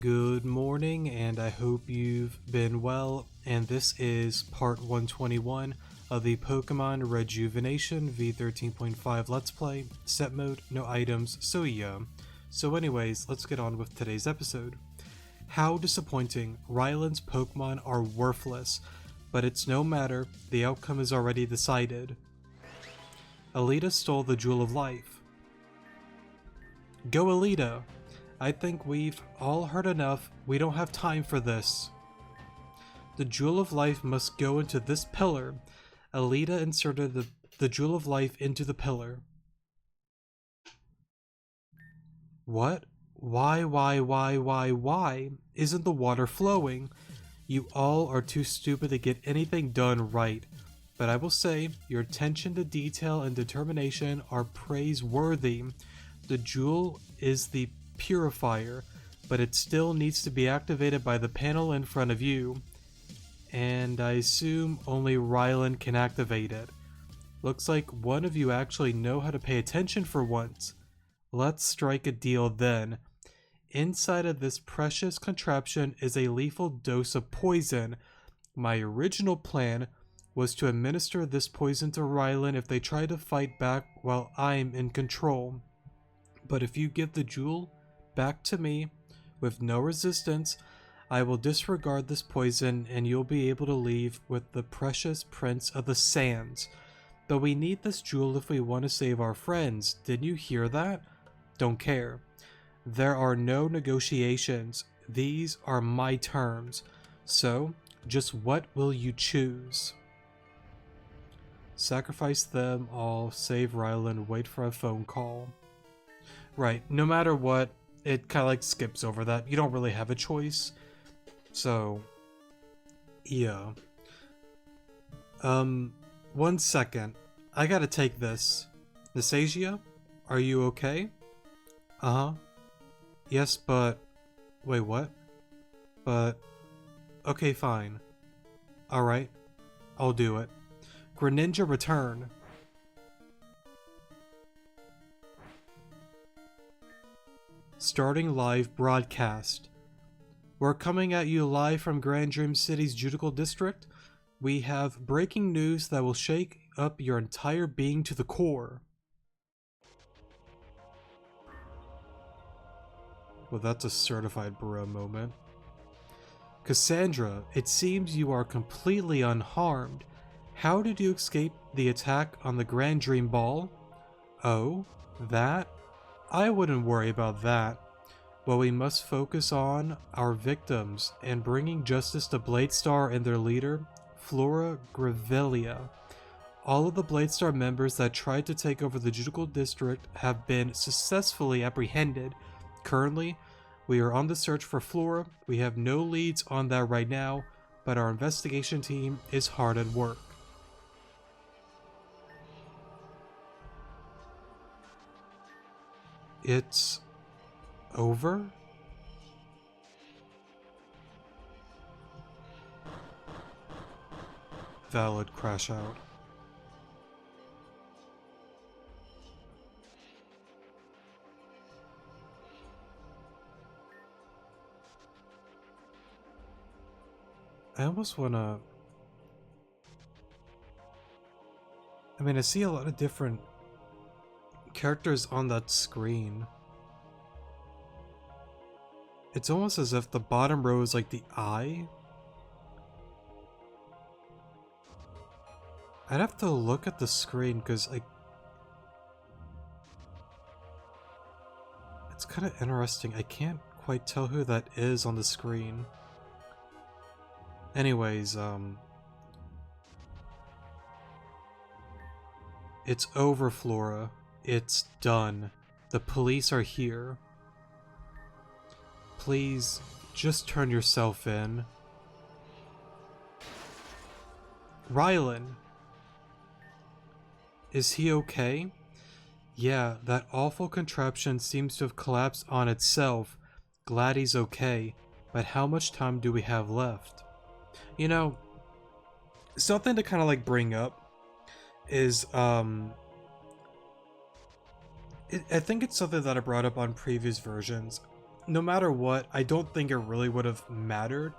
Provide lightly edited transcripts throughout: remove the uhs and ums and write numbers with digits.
Good morning, and I hope you've been well. And this is part 121 of the Pokemon Rejuvenation V13.5 Let's Play. Set mode, no items, so yeah. So anyways, let's get on with today's episode. How disappointing. Ryland's Pokemon are worthless, but it's no matter, the outcome is already decided. Alita stole the Jewel of Life. Go Alita! I think we've all heard enough. We don't have time for this. The Jewel of Life must go into this pillar. Alita inserted the Jewel of Life into the pillar. What? Why? Isn't the water flowing? You all are too stupid to get anything done right. But I will say, your attention to detail and determination are praiseworthy. The jewel is the purifier, but it still needs to be activated by the panel in front of you, and I assume only Ryland can activate it. Looks like one of you actually know how to pay attention for once. Let's strike a deal then. Inside of this precious contraption is a lethal dose of poison. My original plan was to administer this poison to Ryland if they try to fight back while I'm in control. But if you give the jewel back to me with no resistance, I will disregard this poison and you'll be able to leave with the precious Prince of the Sands. But we need this jewel if we want to save our friends. Didn't you hear that? Don't care. There are no negotiations. These are my terms. So, just what will you choose? Sacrifice them all, save Ryland, wait for a phone call. Right, no matter what, it kind of like skips over that. You don't really have a choice. So, yeah. 1 second. I gotta take this. Nasasia? Are you okay? Uh-huh. Yes, but... Wait, what? But... Okay, fine. Alright. I'll do it. Greninja return. Starting live broadcast. We're coming at you live from Grand Dream City's Judicial District. We have breaking news that will shake up your entire being to the core. Well, that's a certified bro moment. Cassandra, it seems you are completely unharmed. How did you escape the attack on the Grand Dream Ball? Oh, that? I wouldn't worry about that. But we must focus on our victims and bringing justice to Bladestar and their leader, Flora Gravelia. All of the Bladestar members that tried to take over the Judicial District have been successfully apprehended. Currently, we are on the search for Flora. We have no leads on that right now, but our investigation team is hard at work. It's over? Valid crash out. I almost wanna... I see a lot of different characters on that screen. It's almost as if the bottom row is like the eye. I'd have to look at the screen because it's kind of interesting. I can't quite tell who that is on the screen. Anyways, it's over, Flora. It's done. The police are here. Please, just turn yourself in. Ryland! Is he okay? Yeah, that awful contraption seems to have collapsed on itself. Glad he's okay, but how much time do we have left? You know, something to kind of bring up is, I think it's something that I brought up on previous versions. no matter what, I don't think it really would have mattered,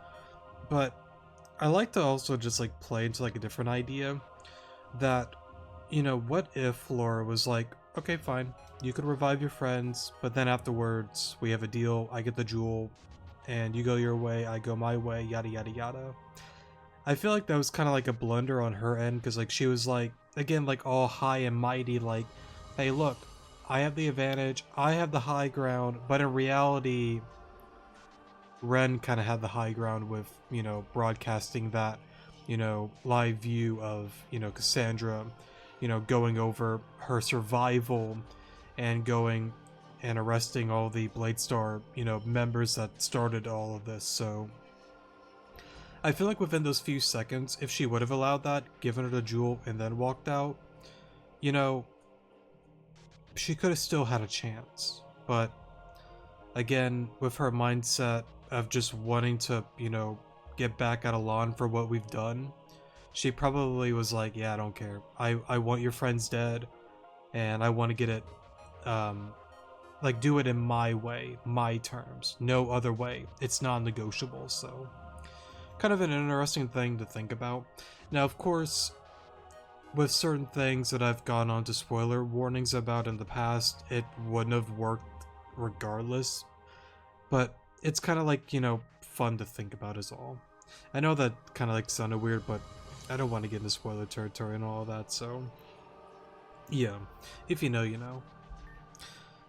but I like to also just like play into like a different idea that, you know, what if Laura was like, okay, fine, you can revive your friends, but then afterwards we have a deal, I get the jewel, and you go your way, I go my way, yada yada yada. I feel like that was kind of like a blunder on her end, because like she was like, again, like all high and mighty, like, hey look, I have the advantage, I have the high ground, but in reality, Ren kind of had the high ground with, you know, broadcasting that, you know, live view of, you know, Cassandra, you know, going over her survival and going and arresting all the Bladestar, you know, members that started all of this. So I feel like within those few seconds, if she would have allowed that, given her the jewel and then walked out, you know, she could have still had a chance. But again, with her mindset of just wanting to, you know, get back at Alon for what we've done, she probably was like, yeah, I don't care. I want your friends dead, and I want to get it, like, do it in my way, my terms, no other way. It's non-negotiable, so kind of an interesting thing to think about. Now, of course, with certain things that I've gone on to spoiler warnings about in the past, it wouldn't have worked regardless, but it's kind of like, you know, fun to think about is all. I know that kind of like sounded weird, but I don't want to get into spoiler territory and all that, so yeah, if you know, you know.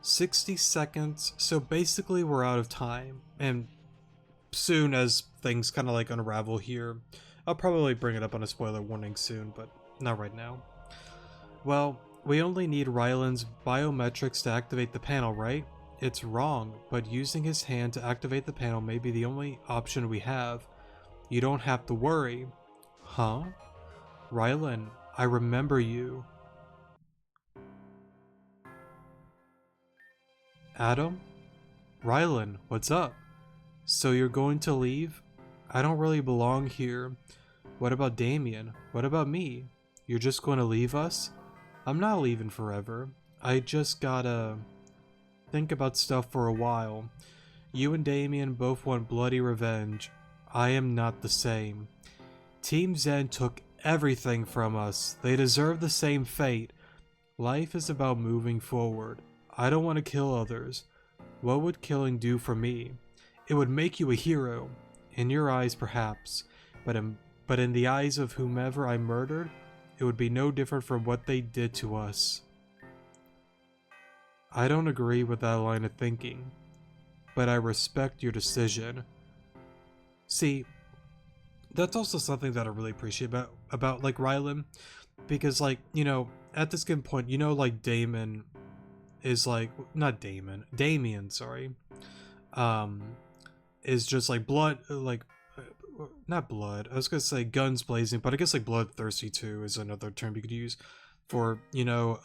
60 seconds, so basically we're out of time, and soon as things kind of like unravel here, I'll probably bring it up on a spoiler warning soon, but not right now. Well, we only need Ryland's biometrics to activate the panel, right? It's wrong, but using his hand to activate the panel may be the only option we have. You don't have to worry. Huh? Ryland, I remember you. Adam? Ryland, what's up? So you're going to leave? I don't really belong here. What about Damien? What about me? You're just going to leave us? I'm not leaving forever. I just gotta think about stuff for a while. You and Damien both want bloody revenge. I am not the same. Team Zen took everything from us. They deserve the same fate. Life is about moving forward. I don't want to kill others. What would killing do for me? It would make you a hero. In your eyes, perhaps. But in the eyes of whomever I murdered, it would be no different from what they did to us. I don't agree with that line of thinking, but I respect your decision. See, that's also something that I really appreciate about like Rylan, because like, you know, at this given point, you know, like Damien, sorry, is just like blood, like, not blood, I was gonna say guns blazing, but I guess like bloodthirsty too is another term you could use for, you know,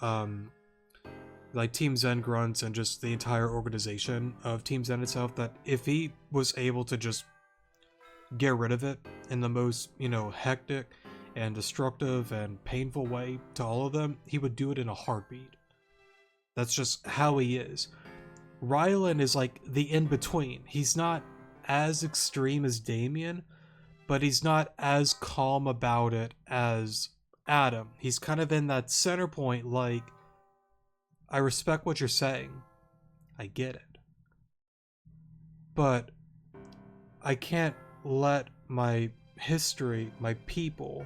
like Team Zen grunts and just the entire organization of Team Zen itself, that if he was able to just get rid of it in the most, you know, hectic and destructive and painful way to all of them, he would do it in a heartbeat. That's just how he is. Rylan is like the in-between. He's not as extreme as Damien, but he's not as calm about it as Adam. He's kind of in that center point, like, I respect what you're saying. I get it. But I can't let my history, my people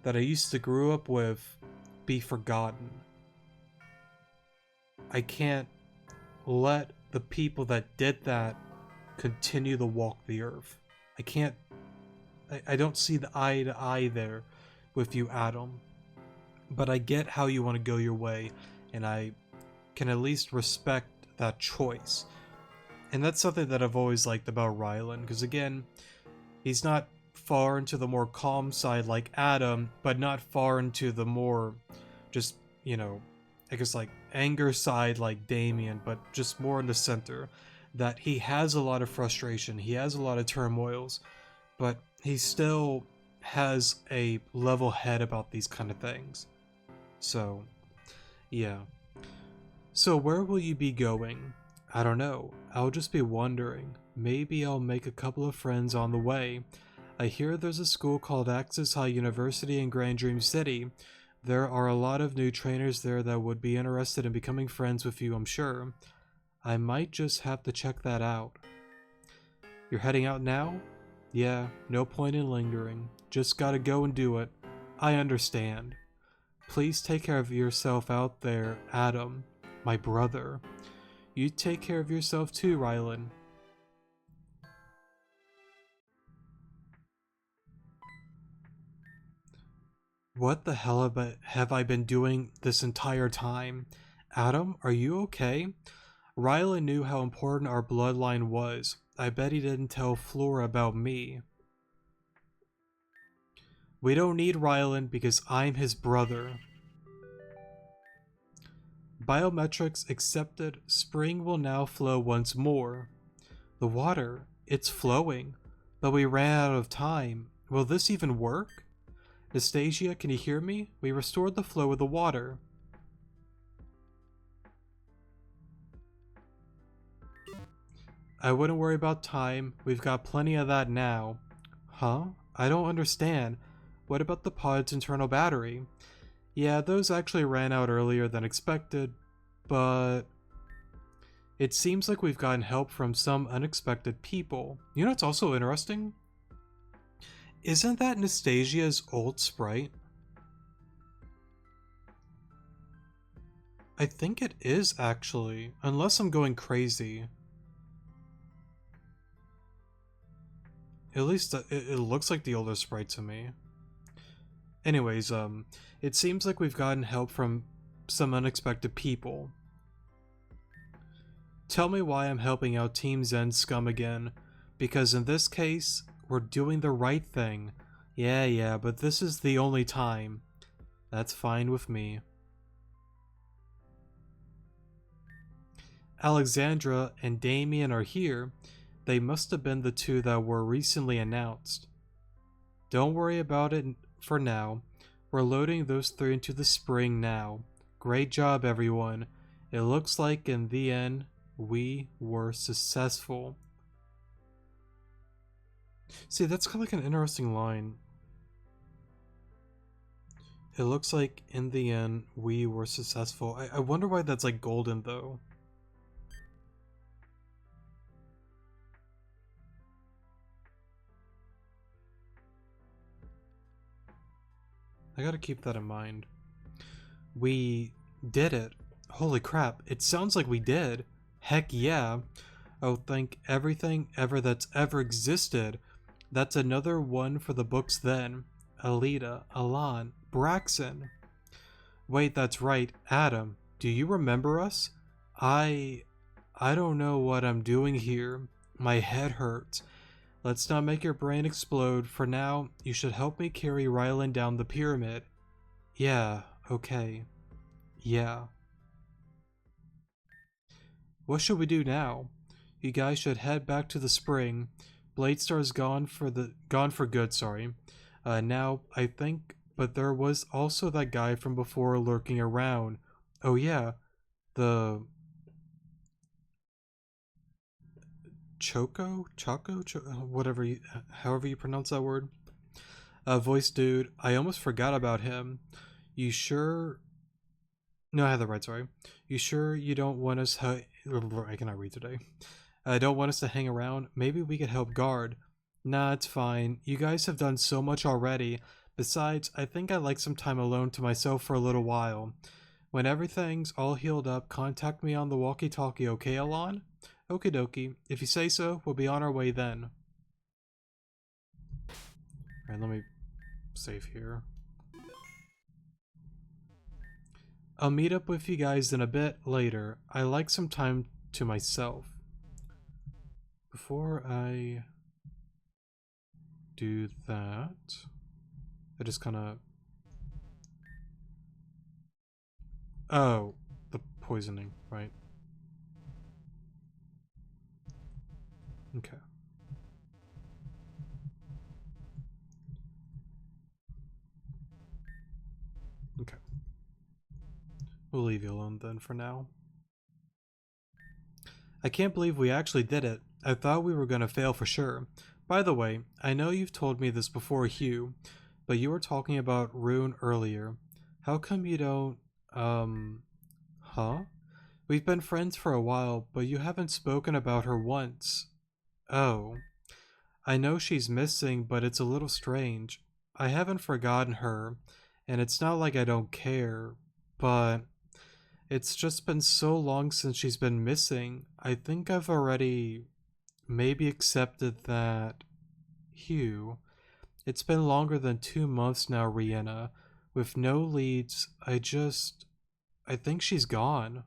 that I used to grow up with, be forgotten. I can't let the people that did that continue to walk the earth. I don't see the eye to eye there with you, Adam. But I get how you want to go your way, and I can at least respect that choice. And that's something that I've always liked about Rylan, because again, he's not far into the more calm side like Adam, but not far into the more just, you know, I guess like anger side like Damien, but just more in the center. That he has a lot of frustration, he has a lot of turmoils, but he still has a level head about these kind of things. So, yeah. So where will you be going? I don't know. I'll just be wondering. Maybe I'll make a couple of friends on the way. I hear there's a school called Axis High University in Grand Dream City. There are a lot of new trainers there that would be interested in becoming friends with you, I'm sure. I might just have to check that out. You're heading out now? Yeah, no point in lingering. Just gotta go and do it. I understand. Please take care of yourself out there, Adam, my brother. You take care of yourself too, Rylan. What the hell have I been doing this entire time? Adam, are you okay? Rylan knew how important our bloodline was. I bet he didn't tell Flora about me. We don't need Rylan because I'm his brother. Biometrics accepted. Spring will now flow once more. The water, it's flowing. But we ran out of time. Will this even work? Nastasia, can you hear me? We restored the flow of the water. I wouldn't worry about time. We've got plenty of that now. Huh? I don't understand. What about the pod's internal battery? Yeah, those actually ran out earlier than expected, but it seems like we've gotten help from some unexpected people. You know what's also interesting? Isn't that Nastasia's old sprite? I think it is actually, unless I'm going crazy. At least it looks like the older sprite to me. Anyways, it seems like we've gotten help from some unexpected people. Tell me why I'm helping out Team Zen scum again, because in this case, we're doing the right thing. Yeah, but this is the only time. That's fine with me. Alexandra and Damien are here. They must have been the two that were recently announced. Don't worry about it for now. We're loading those three into the spring now. Great job, everyone. It looks like in the end, we were successful. See, that's kind of like an interesting line. It looks like in the end, we were successful. I wonder why that's like golden though. I gotta keep that in mind. We did it. Holy crap, it sounds like we did. Heck yeah. Oh, thank everything ever that's ever existed. That's another one for the books then. Alita, Alan, Braxton. Wait, that's right, Adam. Do you remember us? I don't know what I'm doing here. My head hurts. Let's not make your brain explode. For now, you should help me carry Rylan down the pyramid. Yeah, okay. Yeah. What should we do now? You guys should head back to the spring. Bladestar's gone for good, sorry. Now, I think, but there was also that guy from before lurking around. Oh yeah, the whatever however you pronounce that word. Voice dude, I almost forgot about him. You sure? No, I had that right. Sorry. You sure you don't want us? I cannot read today. Don't want us to hang around? Maybe we could help guard. Nah, it's fine. You guys have done so much already. Besides, I think I'd like some time alone to myself for a little while. When everything's all healed up, contact me on the walkie-talkie, okay, Alon? Okie dokie. If you say so, we'll be on our way then. Alright, let me save here. I'll meet up with you guys in a bit later. I like some time to myself. Before I do that, I just kind of... Oh, the poisoning, right? Okay. Okay. We'll leave you alone then for now. I can't believe we actually did it. I thought we were gonna fail for sure. By the way, I know you've told me this before, Hugh, but you were talking about Rune earlier. How come you don't, huh? We've been friends for a while, but you haven't spoken about her once. Oh. I know she's missing, but it's a little strange. I haven't forgotten her, and it's not like I don't care, but it's just been so long since she's been missing. I think I've already maybe accepted that. Hugh, it's been longer than 2 months now, Rihanna. With no leads, I think she's gone.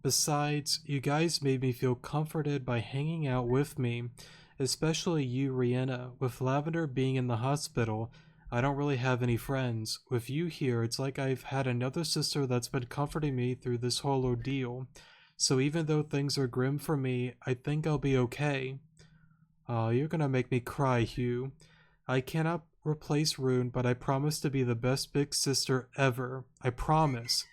Besides, you guys made me feel comforted by hanging out with me, especially you, Rihanna. With Lavender being in the hospital, I don't really have any friends. With you here, it's like I've had another sister that's been comforting me through this whole ordeal. So even though things are grim for me, I think I'll be okay. Aw, you're gonna make me cry, Hugh. I cannot replace Rune, but I promise to be the best big sister ever. I promise.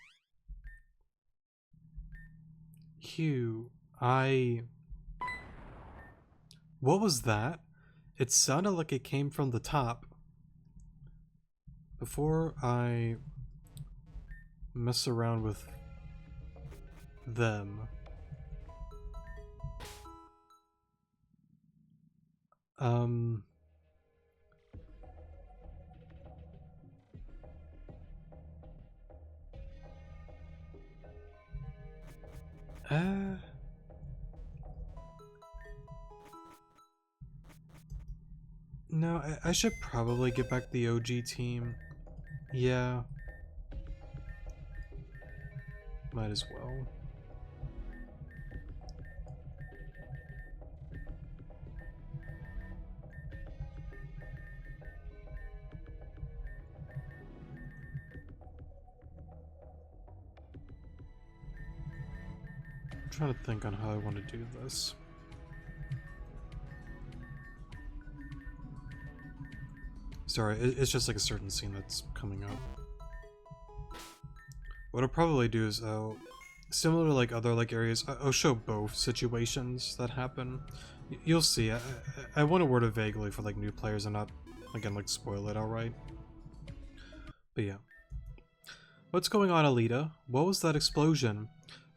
Hugh, What was that? It sounded like it came from the top. Before I mess around with them. Um... Uh... No, I should probably get back the OG team. Yeah. Might as well. I'm trying to think on how I want to do this. Sorry, it's just like a certain scene that's coming up. What I'll probably do is similar to like other like areas, I'll show both situations that happen. You'll see. I want to word it vaguely for like new players and not again like spoil it outright. But yeah. What's going on, Alita? What was that explosion?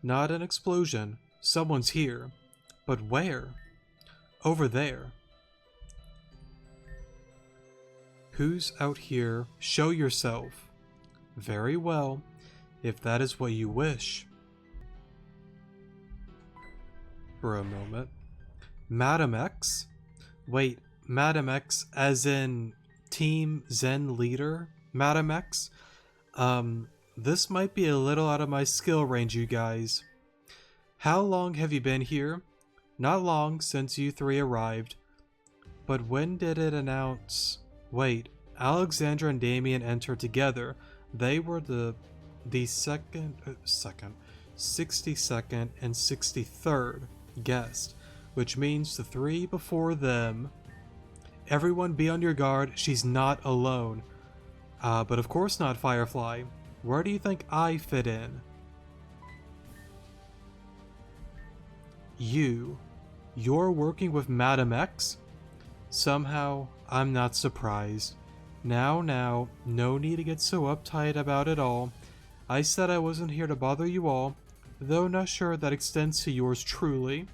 Not an explosion. Someone's here. But where? Over there. Who's out here? Show yourself. Very well, if that is what you wish. For a moment. Madam X? Wait, Madam X as in Team Zen leader? Madam X? This might be a little out of my skill range, you guys. How long have you been here? Not long since you three arrived. But when did it announce... Wait, Alexandra and Damien entered together. They were the 62nd and 63rd guest, which means the three before them. Everyone be on your guard, she's not alone. But of course not, Firefly. Where do you think I fit in? You're working with Madam X? Somehow, I'm not surprised. Now, no need to get so uptight about it all. I said I wasn't here to bother you all, though not sure that extends to yours truly.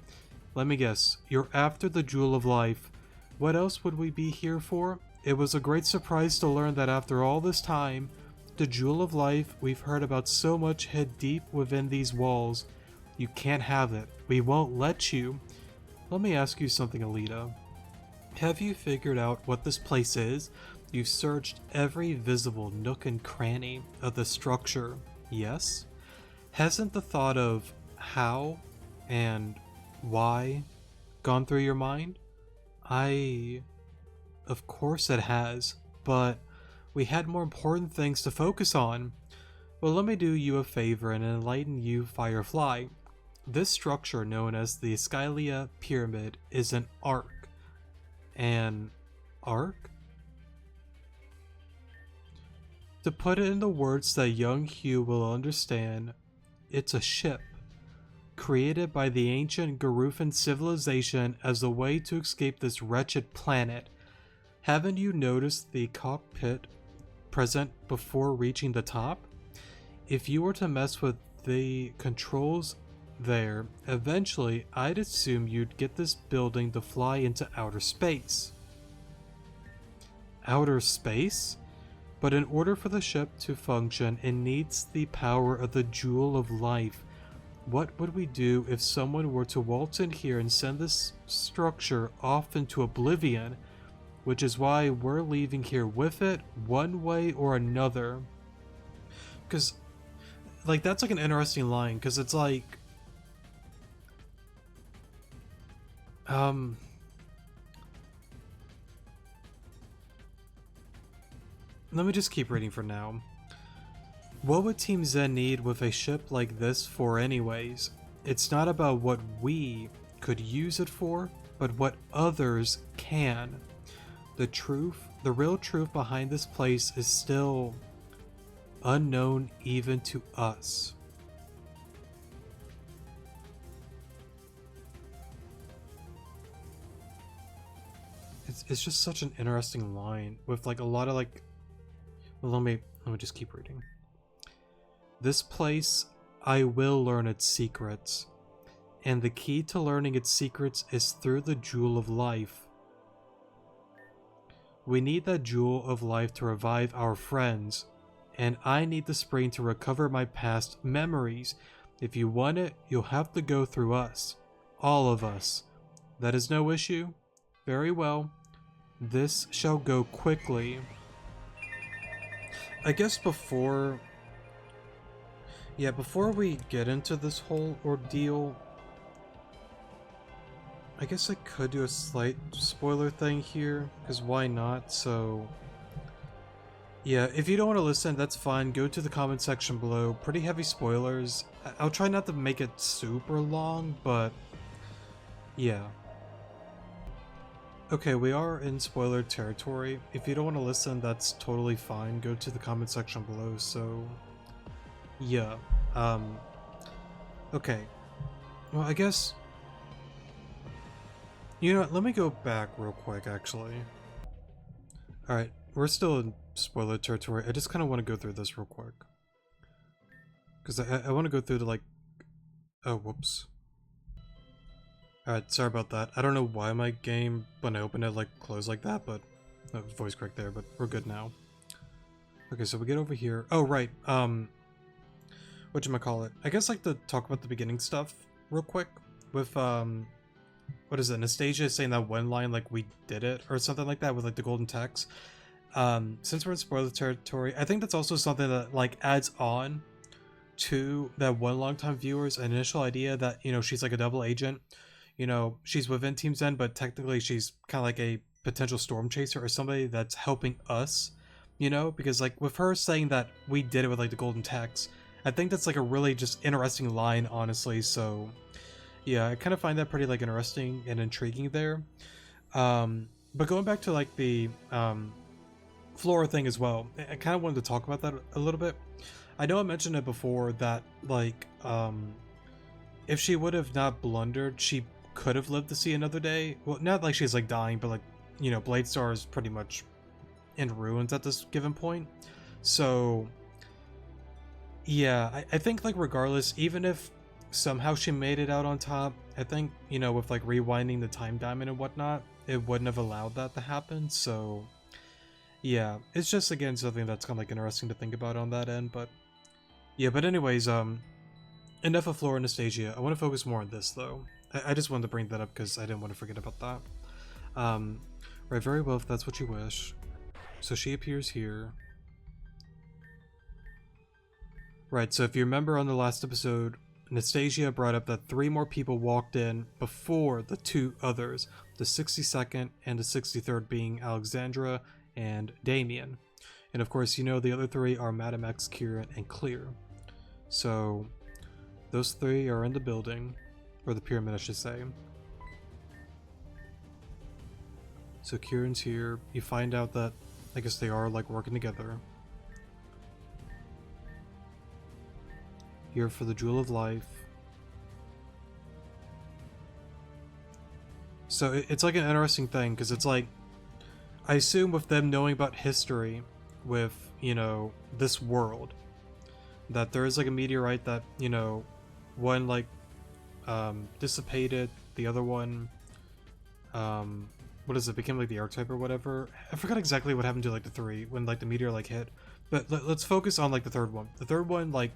Let me guess, you're after the Jewel of Life. What else would we be here for? It was a great surprise to learn that after all this time, the Jewel of Life we've heard about so much hid deep within these walls. You can't have it. We won't let you. Let me ask you something, Alita. Have you figured out what this place is? You've searched every visible nook and cranny of the structure, yes? Hasn't the thought of how and why gone through your mind? Of course it has, but we had more important things to focus on. Well, let me do you a favor and enlighten you, Firefly. This structure known as the Skylia Pyramid is an arc. An arc? To put it into words that young Hugh will understand, It's a ship, created by the ancient Garufan civilization as a way to escape this wretched planet. Haven't you noticed the cockpit present before reaching the top? If you were to mess with the controls there, eventually I'd assume you'd get this building to fly into outer space. Outer space? But in order for the ship to function, it needs the power of the Jewel of Life. What would we do if someone were to waltz in here and send this structure off into oblivion? Which is why we're leaving here with it, one way or another. Because, like, that's like an interesting line, because it's like... Let me just keep reading for now. What would Team Zen need with a ship like this for anyways? It's not about what we could use it for, but what others can. The real truth behind this place is still unknown even to us. It's just such an interesting line with like a lot of like... Well, let me just keep reading. This place, I will learn its secrets, and the key to learning its secrets is through the Jewel of Life. We need that Jewel of Life to revive our friends, and I need the spring to recover my past memories. If you want it, you'll have to go through us. All of us. That is no issue? Very well. This shall go quickly. I guess before we get into this whole ordeal, I guess I could do a slight spoiler thing here, because why not? So yeah, if you don't want to listen, that's fine. Go to the comment section below. Pretty heavy spoilers. I'll try not to make it super long, but yeah. Okay, we are in spoiler territory. If you don't want to listen, that's totally fine. Go to the comment section below. So yeah. Okay. Well, I guess... You know what, let me go back real quick, actually. Alright, we're still in spoiler territory. I just kind of want to go through this real quick. Because I want to go through the, like... Oh, whoops. Alright, sorry about that. I don't know why my game, when I open it, like, closed like that, but... No, voice crack there, but we're good now. Okay, so we get over here. Oh, right, whatchamacallit? I guess, like, to talk about the beginning stuff real quick. With, what is it? Anastasia saying that one line, like, we did it, or something like that, with, like, the golden text. Since we're in spoiler territory, I think that's also something that, like, adds on to that one longtime viewer's initial idea that, you know, she's, like, a double agent. You know, she's within Team Zen, but technically she's kind of like a potential storm chaser or somebody that's helping us, you know? Because, like, with her saying that we did it with, like, the golden text, I think that's, like, a really just interesting line, honestly, so... Yeah, I kind of find that pretty, like, interesting and intriguing there. But going back to, like, the Flora thing as well, I kind of wanted to talk about that a little bit. I know I mentioned it before that, like, if she would have not blundered, she could have lived to see another day. Well, not like she's, like, dying, but, like, you know, Bladestar is pretty much in ruins at this given point. So, yeah, I think, like, regardless, even if somehow she made it out on top, I think, you know, with, like, rewinding the time diamond and whatnot, it wouldn't have allowed that to happen, so... Yeah, it's just, again, something that's kind of, like, interesting to think about on that end, but... Yeah, but anyways, enough of Flora and Anastasia. I want to focus more on this, though. I just wanted to bring that up because I didn't want to forget about that. Right, very well, if that's what you wish. So she appears here. Right, so if you remember on the last episode, Anastasia brought up that 3 more people walked in before the 2 others, the 62nd and the 63rd being Alexandra and Damien. And of course, you know the other 3 are Madam X, Kieran, and Clear. So, those 3 are in the building, or the pyramid I should say. So Kieran's here, you find out that, I guess they are, like, working together. here for the Jewel of Life. So it's like an interesting thing, because it's like, I assume with them knowing about history with, you know, this world, that there is like a meteorite that, you know, one like dissipated, the other one what is it, became like the archetype or whatever. I forgot exactly what happened to like the three when like the meteor like hit, but let's focus on like the third one. The third one like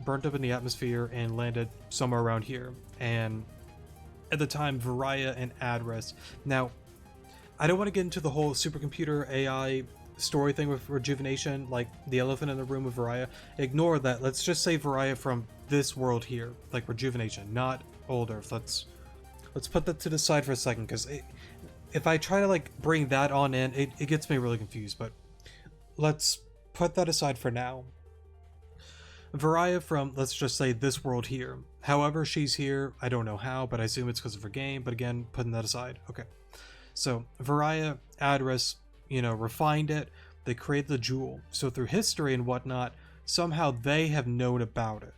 burnt up in the atmosphere and landed somewhere around here, and at the time Varia and Adris. Now I don't want to get into the whole supercomputer AI story thing with Rejuvenation, like the elephant in the room with Varia. Ignore that. Let's just say Varia from this world here, like Rejuvenation, not Old Earth. Let's put that to the side for a second, because if I try to like bring that on in, it gets me really confused. But let's put that aside for now. Varia from, let's just say, this world here. However she's here, I don't know how, but I assume it's because of her game. But again, putting that aside. Okay. So Varia, Adris, you know, refined it. They created the jewel. So through history and whatnot, somehow they have known about it.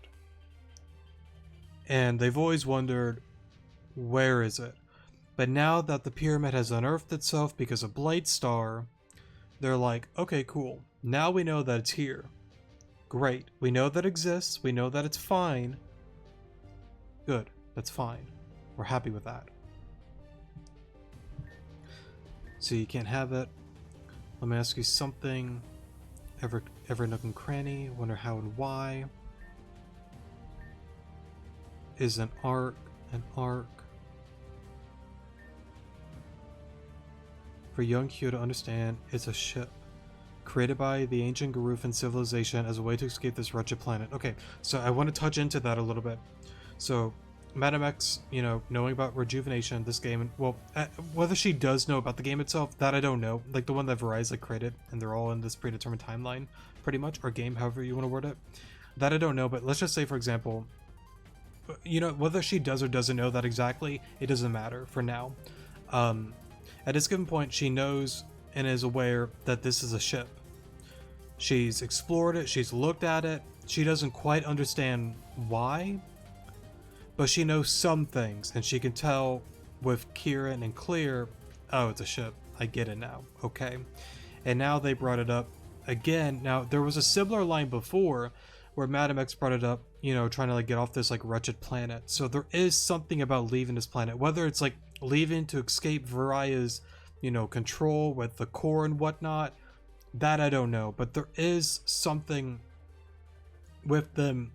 And they've always wondered, where is it? But now that the pyramid has unearthed itself because of Bladestar, they're like, okay, cool. Now we know that it's here. Great. We know that it exists. We know that it's fine. Good. That's fine. We're happy with that. So you can't have it. Let me ask you something. Every nook and cranny. Wonder how and why. Is an arc an arc? For young Q to understand, it's a ship. Created by the ancient Garufan civilization as a way to escape this wretched planet. Okay, so I want to touch into that a little bit. So, Madam X, you know, knowing about Rejuvenation, this game, well, whether she does know about the game itself, that I don't know. Like the one that Verizon like, created, and they're all in this predetermined timeline, pretty much, or game, however you want to word it. That I don't know, but let's just say, for example, you know, whether she does or doesn't know that exactly, it doesn't matter for now. At this given point, she knows and is aware that this is a ship. She's explored it, she's looked at it, she doesn't quite understand why, but she knows some things, and she can tell with Kieran and Clear, oh, it's a ship, I get it now, okay. And now they brought it up again. Now, there was a similar line before, where Madam X brought it up, you know, trying to like get off this like wretched planet. So there is something about leaving this planet, whether it's like leaving to escape Varia's, you know, control with the core and whatnot, that I don't know, but there is something with them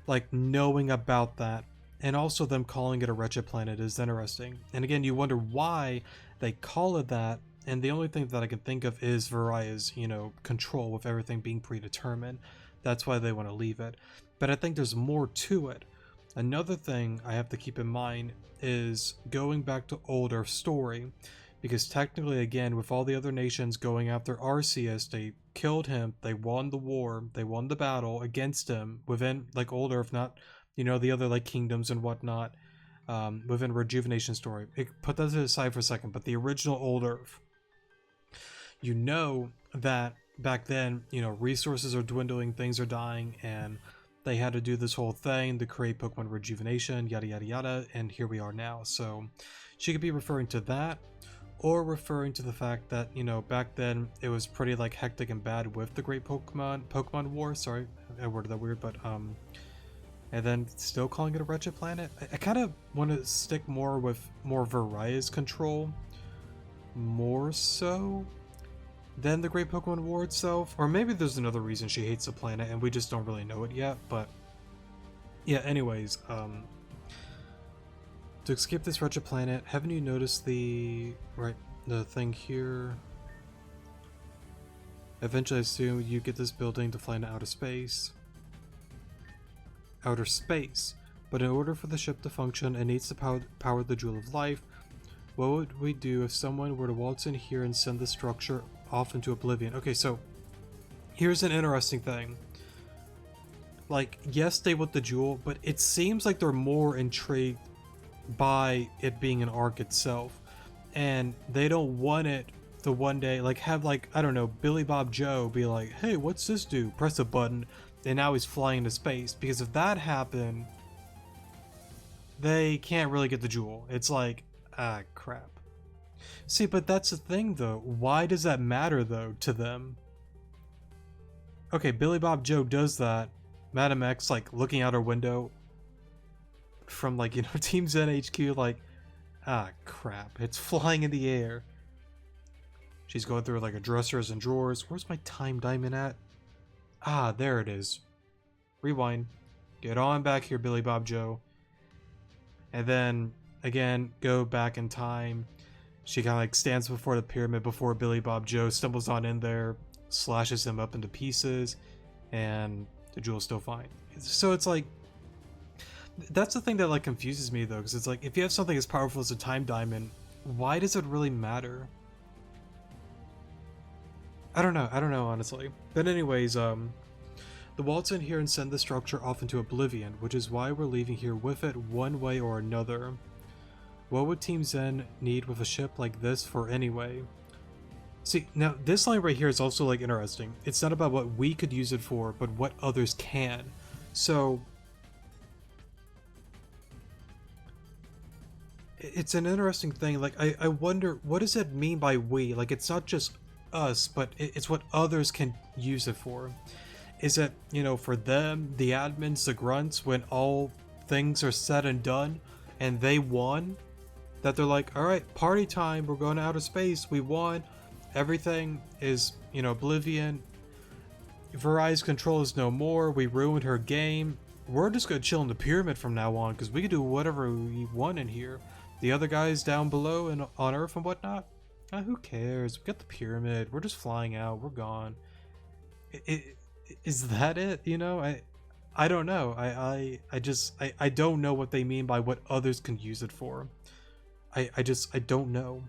like knowing about that, and also them calling it a wretched planet is interesting. And again, you wonder why they call it that, and the only thing that I can think of is Varia's, you know, control with everything being predetermined. That's why they want to leave it. But I think there's more to it. Another thing I have to keep in mind is going back to Old Earth's story, because technically, again, with all the other nations going after Arceus, they killed him, they won the war, they won the battle against him within like Old Earth, not, you know, the other like kingdoms and whatnot, within Rejuvenation story. Put that to the side for a second, but the original Old Earth, you know that back then, you know, resources are dwindling, things are dying, and they had to do this whole thing to create Pokemon Rejuvenation, yada yada yada, and here we are now. So she could be referring to that, or referring to the fact that, you know, back then it was pretty like hectic and bad with the Great Pokemon War. Sorry, I worded that weird, but and then still calling it a wretched planet. I kind of want to stick more with more Varia's control, more so than the Great Pokemon War itself. Or maybe there's another reason she hates the planet and we just don't really know it yet. But yeah, anyways, to escape this wretched planet, haven't you noticed the thing here? Eventually, I assume you get this building to fly into outer space. Outer space. But in order for the ship to function, it needs to power the Jewel of Life. What would we do if someone were to waltz in here and send the structure off into oblivion? Okay, so here's an interesting thing. Like, yes, they want the jewel, but it seems like they're more intrigued by it being an arc itself, and they don't want it to one day like have like, I don't know, Billy Bob Joe be like, hey, what's this do? Press a button and now he's flying into space. Because if that happened, they can't really get the jewel. It's like, ah, crap. See, but that's the thing though. Why does that matter though to them? Okay, Billy Bob Joe does that. Madam X, like, looking out her window from, like, you know, Team Zen HQ, like, ah, crap. It's flying in the air. She's going through, like, her dressers and drawers. Where's my time diamond at? Ah, there it is. Rewind. Get on back here, Billy Bob Joe. And then, again, go back in time. She kind of, like, stands before the pyramid before Billy Bob Joe stumbles on in there, slashes him up into pieces, and the jewel's still fine. So it's like, that's the thing that like confuses me though, because it's like, if you have something as powerful as a time diamond, why does it really matter? I don't know honestly. But anyways, the waltz in here and send the structure off into oblivion, which is why we're leaving here with it one way or another. What would Team Zen need with a ship like this for anyway? See, now this line right here is also like interesting. It's not about what we could use it for, but what others can. So it's an interesting thing. Like, I wonder, what does it mean by we? Like, it's not just us, but it's what others can use it for. Is it, you know, for them, the admins, the grunts, when all things are said and done and they won, that they're like, all right, party time, we're going to outer space, we won. Everything is, you know, oblivion. Varai's control is no more. We ruined her game. We're just gonna chill in the pyramid from now on because we can do whatever we want in here. The other guys down below and on Earth and whatnot, who cares? We got the pyramid. We're just flying out. We're gone. Is that it? You know, I don't know. I don't know what they mean by what others can use it for. I don't know.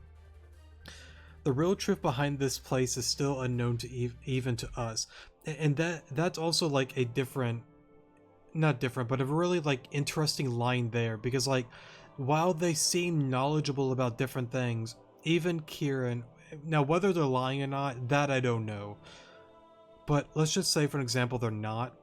The real truth behind this place is still unknown to even to us, and that's also like a different, not different, but a really like interesting line there, because like while they seem knowledgeable about different things, even Kieran, now whether they're lying or not, that I don't know, but let's just say for an example they're not.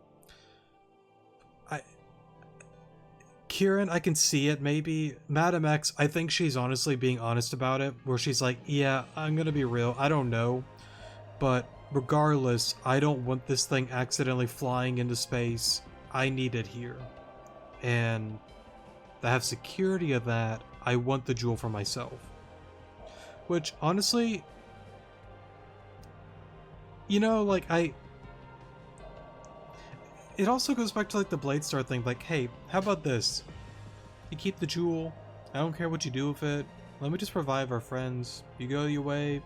Kieran, I can see it maybe. Madam X, I think she's honestly being honest about it, where she's like, yeah, I'm gonna be real, I don't know. But regardless, I don't want this thing accidentally flying into space. I need it here. And to have security of that, I want the jewel for myself. Which, honestly, you know, like, it also goes back to like the Blade Star thing, like, hey, how about this? You keep the jewel, I don't care what you do with it, let me just revive our friends. You go your way,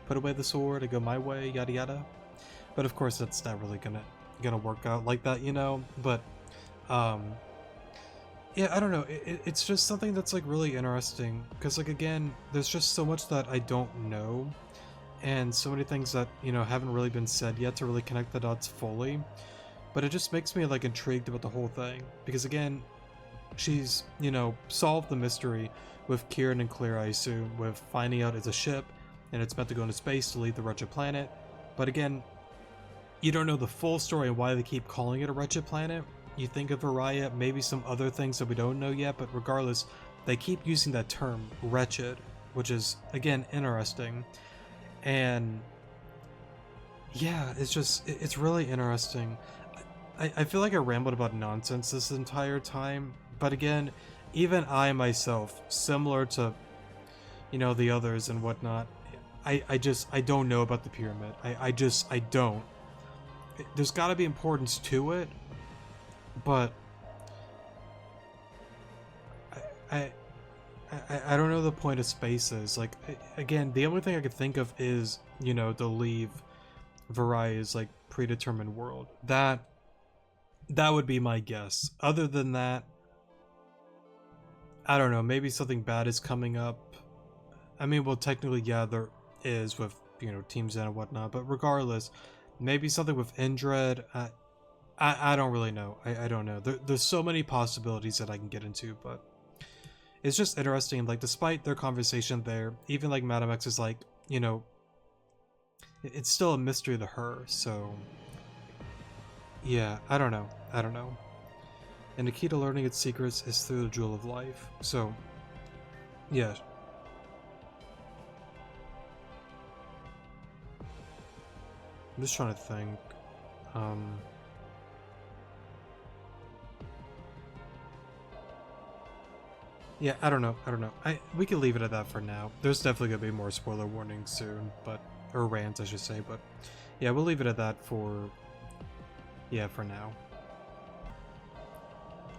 put away the sword, I go my way, yada yada. But of course that's not really gonna work out like that, you know? But, yeah, I don't know, it's just something that's like really interesting, because like again, there's just so much that I don't know, and so many things that, you know, haven't really been said yet to really connect the dots fully. But it just makes me like intrigued about the whole thing, because again, she's, you know, solved the mystery with Kieran and Claire, I assume, with finding out it's a ship and it's meant to go into space to leave the wretched planet. But again, you don't know the full story and why they keep calling it a wretched planet. You think of Araya, maybe some other things that we don't know yet, but regardless, they keep using that term, wretched, which is, again, interesting. And yeah, it's just, it's really interesting. I feel like I rambled about nonsense this entire time, but again, even I myself, similar to, you know, the others and whatnot, I don't know about the pyramid. I don't. There's gotta be importance to it, but I don't know the point of spaces. Like, again, the only thing I could think of is, you know, to leave Varai's like predetermined world. That would be my guess. Other than that, I don't know, maybe something bad is coming up. I mean, well, technically, yeah, there is with, you know, Team Zen and whatnot, but regardless, maybe something with Indred. I don't really know. I don't know. There's so many possibilities that I can get into, but it's just interesting. Like, despite their conversation there, even like Madam X is like, you know, it's still a mystery to her, so Yeah, I don't know. I don't know. And the key to learning its secrets is through the Jewel of Life. So, yeah. I'm just trying to think. Um, yeah, I don't know. I don't know. We can leave it at that for now. There's definitely gonna be more spoiler warnings soon, but or rants, I should say. But yeah, we'll leave it at that for for now.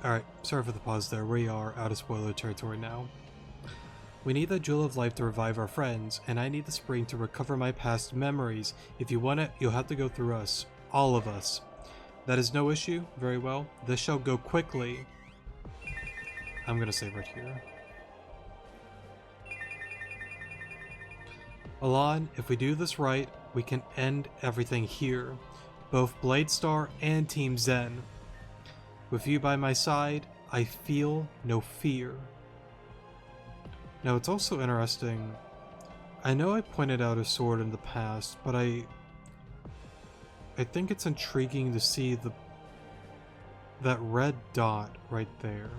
All right. Sorry for the pause there. We are out of spoiler territory now. We need the Jewel of Life to revive our friends, and I need the spring to recover my past memories. If you want it, you'll have to go through us. All of us. That is no issue. Very well. This shall go quickly. I'm gonna save right here. Alon, if we do this right, we can end everything here. Both Bladestar and Team Zen. With you by my side, I feel no fear. Now it's also interesting. I know I pointed out a sword in the past, but I think it's intriguing to see that red dot right there.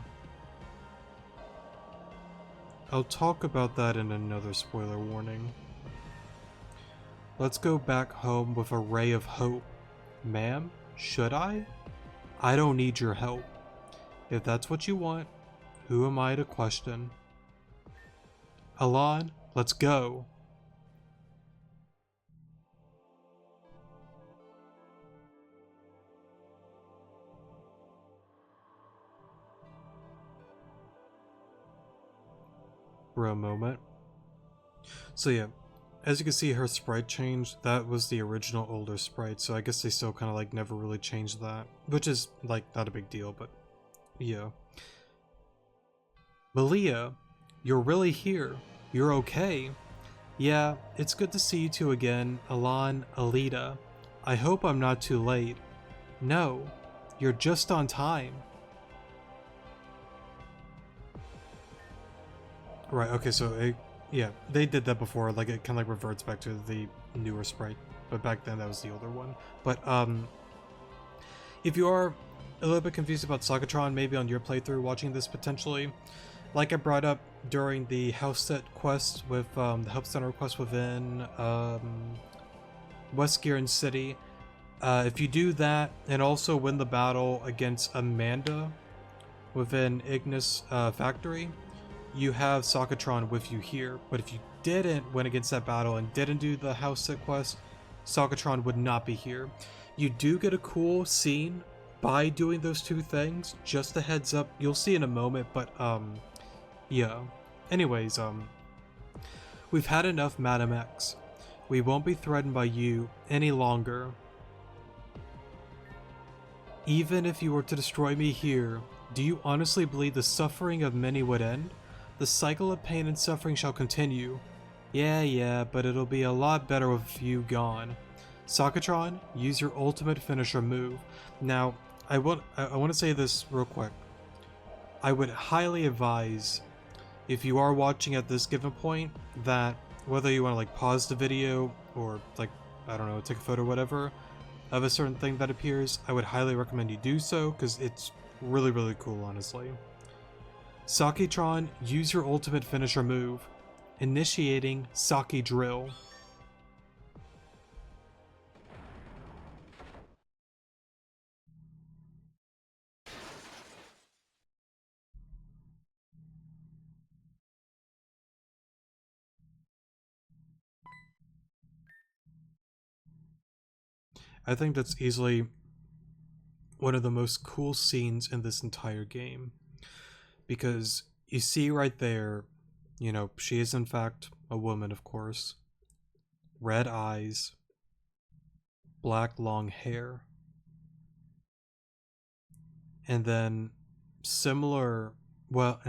I'll talk about that in another spoiler warning. Let's go back home with a ray of hope. Ma'am, should I? I don't need your help. If that's what you want, who am I to question? Alon, let's go. For a moment. So yeah, as you can see, her sprite changed. That was the original older sprite, so I guess they still kind of like never really changed that, which is like not a big deal, but yeah. Malia, you're really here. You're okay. Yeah, it's good to see you two again, Alon, Alita. I hope I'm not too late. No, you're just on time. Right, okay, so yeah, they did that before, like it kind of like reverts back to the newer sprite, but back then that was the older one. But if you are a little bit confused about Sakatron, maybe on your playthrough watching this potentially, like I brought up during the house set quest with the help center quest within West Gearan City, if you do that and also win the battle against Amanda within Ignis Factory, you have Sakatron with you here. But if you didn't win against that battle and didn't do the house set quest, Sakatron would not be here. You do get a cool scene by doing those two things. Just a heads up, you'll see in a moment, but yeah. Anyways, we've had enough, Madam X. We won't be threatened by you any longer. Even if you were to destroy me here, do you honestly believe the suffering of many would end? The cycle of pain and suffering shall continue. Yeah, but it'll be a lot better with you gone. Sakatron, use your ultimate finisher move. Now, I want to say this real quick. I would highly advise, if you are watching at this given point, that whether you want to like pause the video or like, I don't know, take a photo or whatever of a certain thing that appears, I would highly recommend you do so because it's really, really cool, honestly. Sakatron, use your ultimate finisher move. Initiating Saki Drill. I think that's easily one of the most cool scenes in this entire game. Because you see right there, you know, she is in fact a woman, of course. Red eyes, black long hair. And then similar, well,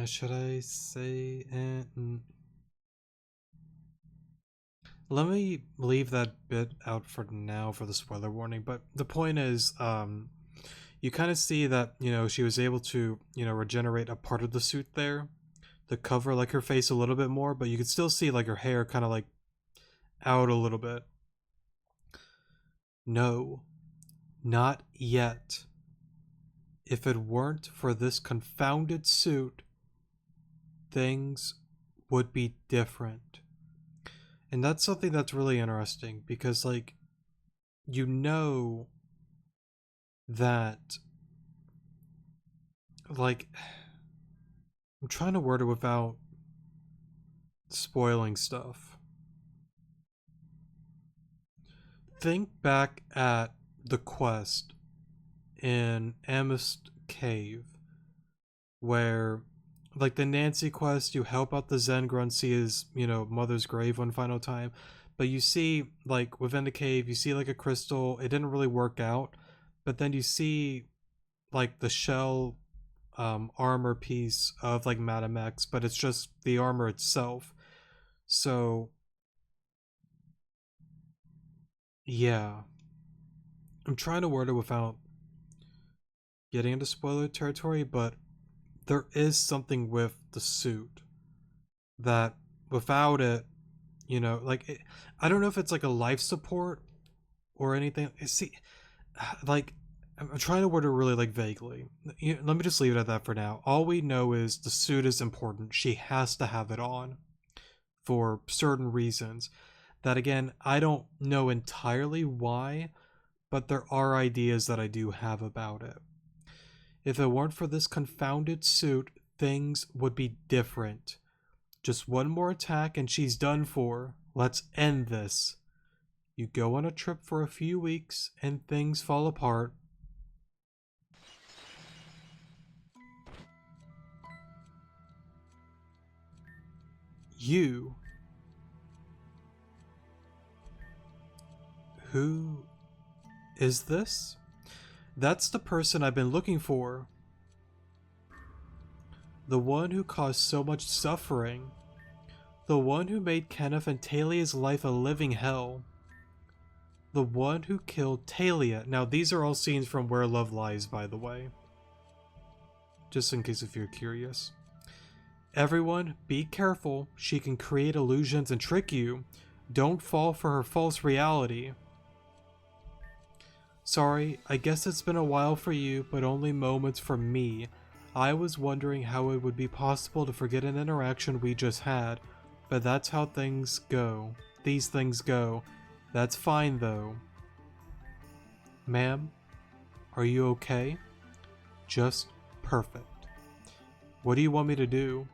should I say, let me leave that bit out for now for the spoiler warning, but the point is, you kind of see that, you know, she was able to, you know, regenerate a part of the suit there to cover like her face a little bit more, but you can still see like her hair kind of like out a little bit. No, not yet. If it weren't for this confounded suit, things would be different. And that's something that's really interesting because, like, you know that, like, I'm trying to word it without spoiling stuff. Think back at the quest in Amist Cave, where, like, the Nancy quest, you help out the Zen grunt see his, mother's grave one final time, but you see, like, within the cave, you see, like, a crystal. It didn't really work out, but then you see, like, the shell armor piece of, like, Madame X, but it's just the armor itself. So yeah, I'm trying to word it without getting into spoiler territory, but there is something with the suit that without it, I don't know if it's like a life support or anything. See, like, I'm trying to word it really, like, vaguely. Let me just leave it at that for now. All we know is the suit is important. She has to have it on for certain reasons. That, again, I don't know entirely why, but there are ideas that I do have about it. If it weren't for this confounded suit, things would be different. Just one more attack and she's done for. Let's end this. You go on a trip for a few weeks and things fall apart. You. Who is this? That's the person I've been looking for. The one who caused so much suffering. The one who made Kenneth and Talia's life a living hell. The one who killed Talia. Now, these are all scenes from Where Love Lies, by the way. Just in case if you're curious. Everyone, be careful. She can create illusions and trick you. Don't fall for her false reality. Sorry, I guess it's been a while for you, but only moments for me. I was wondering how it would be possible to forget an interaction we just had, but that's how things go. These things go. That's fine, though. Ma'am, are you okay? Just perfect. What do you want me to do?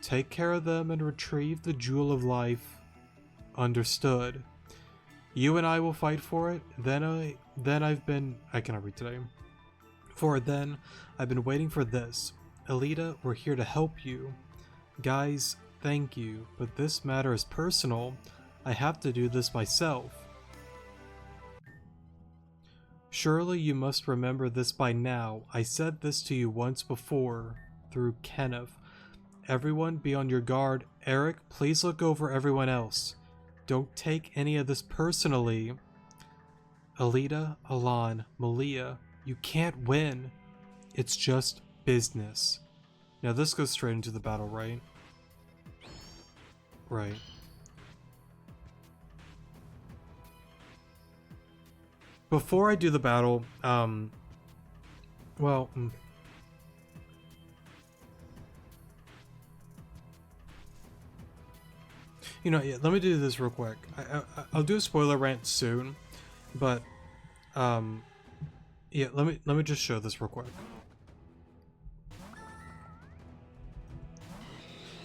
Take care of them and retrieve the jewel of life. Understood. You and I will fight for it. I cannot read today. Then, I've been waiting for this. Alita, we're here to help you. Guys, thank you, but this matter is personal. I have to do this myself. Surely you must remember this by now. I said this to you once before, through Kenneth. Everyone be on your guard. Eric, please look over everyone else. Don't take any of this personally. Alita, Alan, Malia, you can't win. It's just business. Now this goes straight into the battle, right? Right. Before I do the battle, yeah, let me do this real quick. I'll do a spoiler rant soon, but yeah, let me just show this real quick.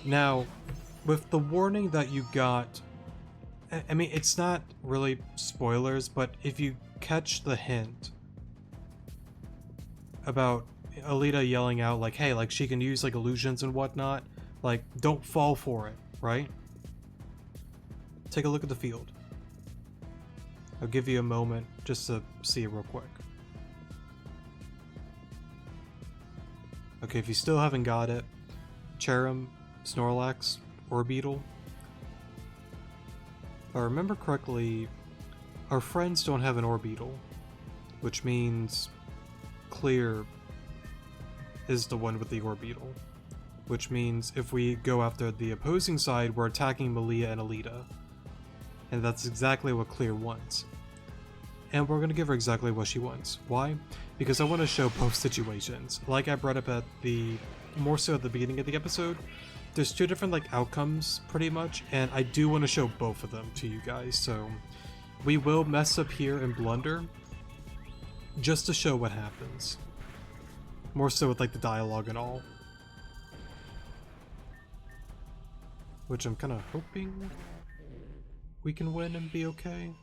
Now, with the warning that you got, I mean, it's not really spoilers, but if you catch the hint about Alita yelling out, like, hey, like, she can use, like, illusions and whatnot, like, don't fall for it, right? Take a look at the field. I'll give you a moment just to see it real quick. Okay, if you still haven't got it, Cherim, Snorlax, Orbeetle. If I remember correctly, our friends don't have an Orbeetle, which means Clear is the one with the Orbeetle, which means if we go after the opposing side, we're attacking Malia and Alita. And that's exactly what Clear wants. And we're going to give her exactly what she wants. Why? Because I want to show both situations. Like I brought up at the, more so at the beginning of the episode, there's two different like outcomes pretty much, and I do want to show both of them to you guys. So we will mess up here and blunder just to show what happens. More so with like the dialogue and all. Which I'm kind of hoping we can win and be okay.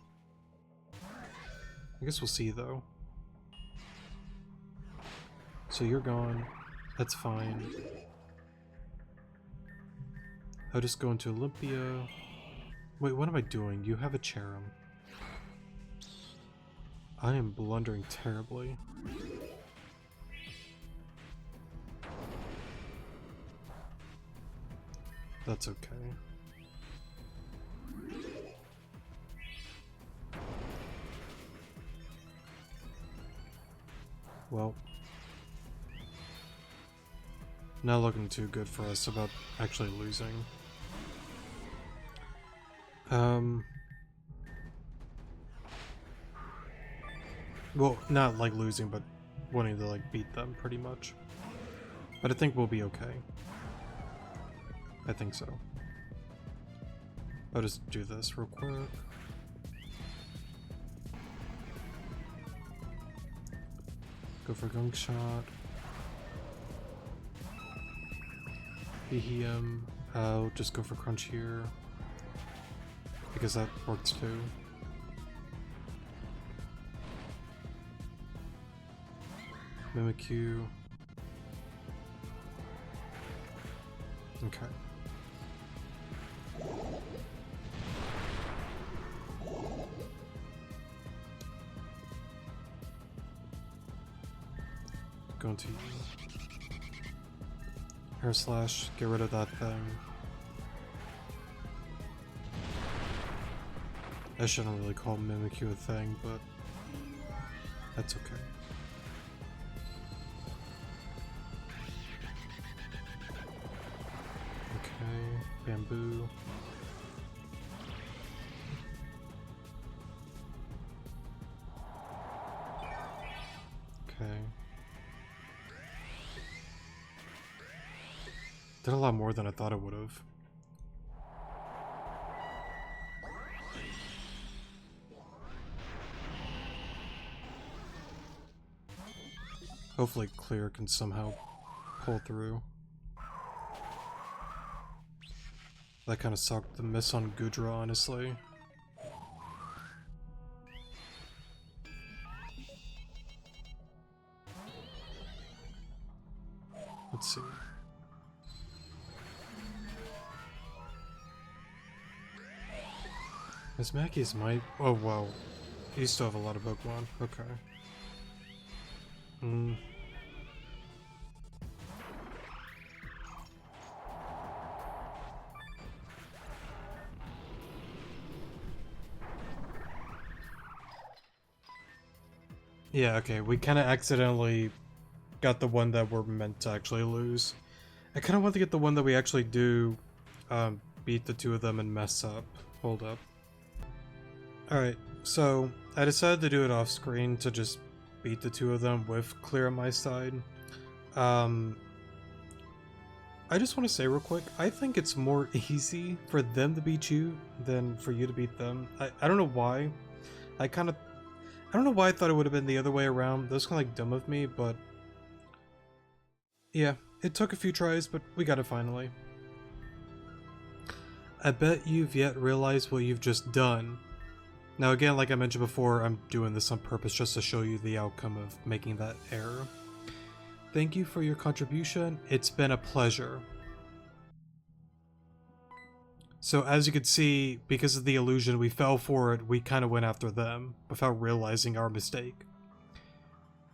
I guess we'll see though. So you're gone. That's fine. I'll just go into Olympia. Wait, what am I doing? You have a Cherub. I am blundering terribly. That's okay. Well, not looking too good for us about actually losing. Well, not like losing, but wanting to like beat them pretty much. But I think we'll be okay. I think so. I'll just do this real quick. Go for gunk shot. Him. I'll just go for crunch here because that works too. Mimikyu. Okay. Going to Air Slash, get rid of that thing. I shouldn't really call Mimikyu a thing, but that's okay. Okay, bamboo. Okay. Did a lot more than I thought it would have. Hopefully Clear can somehow pull through. That kind of sucked, the miss on Gudra, honestly. Let's see. Miss Mackey's might. Oh wow, you still have a lot of Pokemon. Okay. Yeah. Okay. We kind of accidentally got the one that we're meant to actually lose. I kind of want to get the one that we actually do beat the two of them and mess up. Hold up. Alright, so I decided to do it off screen to just beat the two of them with Clear on my side. I just want to say real quick, I think it's more easy for them to beat you than for you to beat them. I don't know why. I don't know why I thought it would have been the other way around. That was kind of like dumb of me, but yeah, it took a few tries, but we got it finally. I bet you've yet realized what you've just done. Now again, like I mentioned before, I'm doing this on purpose just to show you the outcome of making that error. Thank you for your contribution. It's been a pleasure. So as you can see, because of the illusion we fell for it, we kind of went after them without realizing our mistake.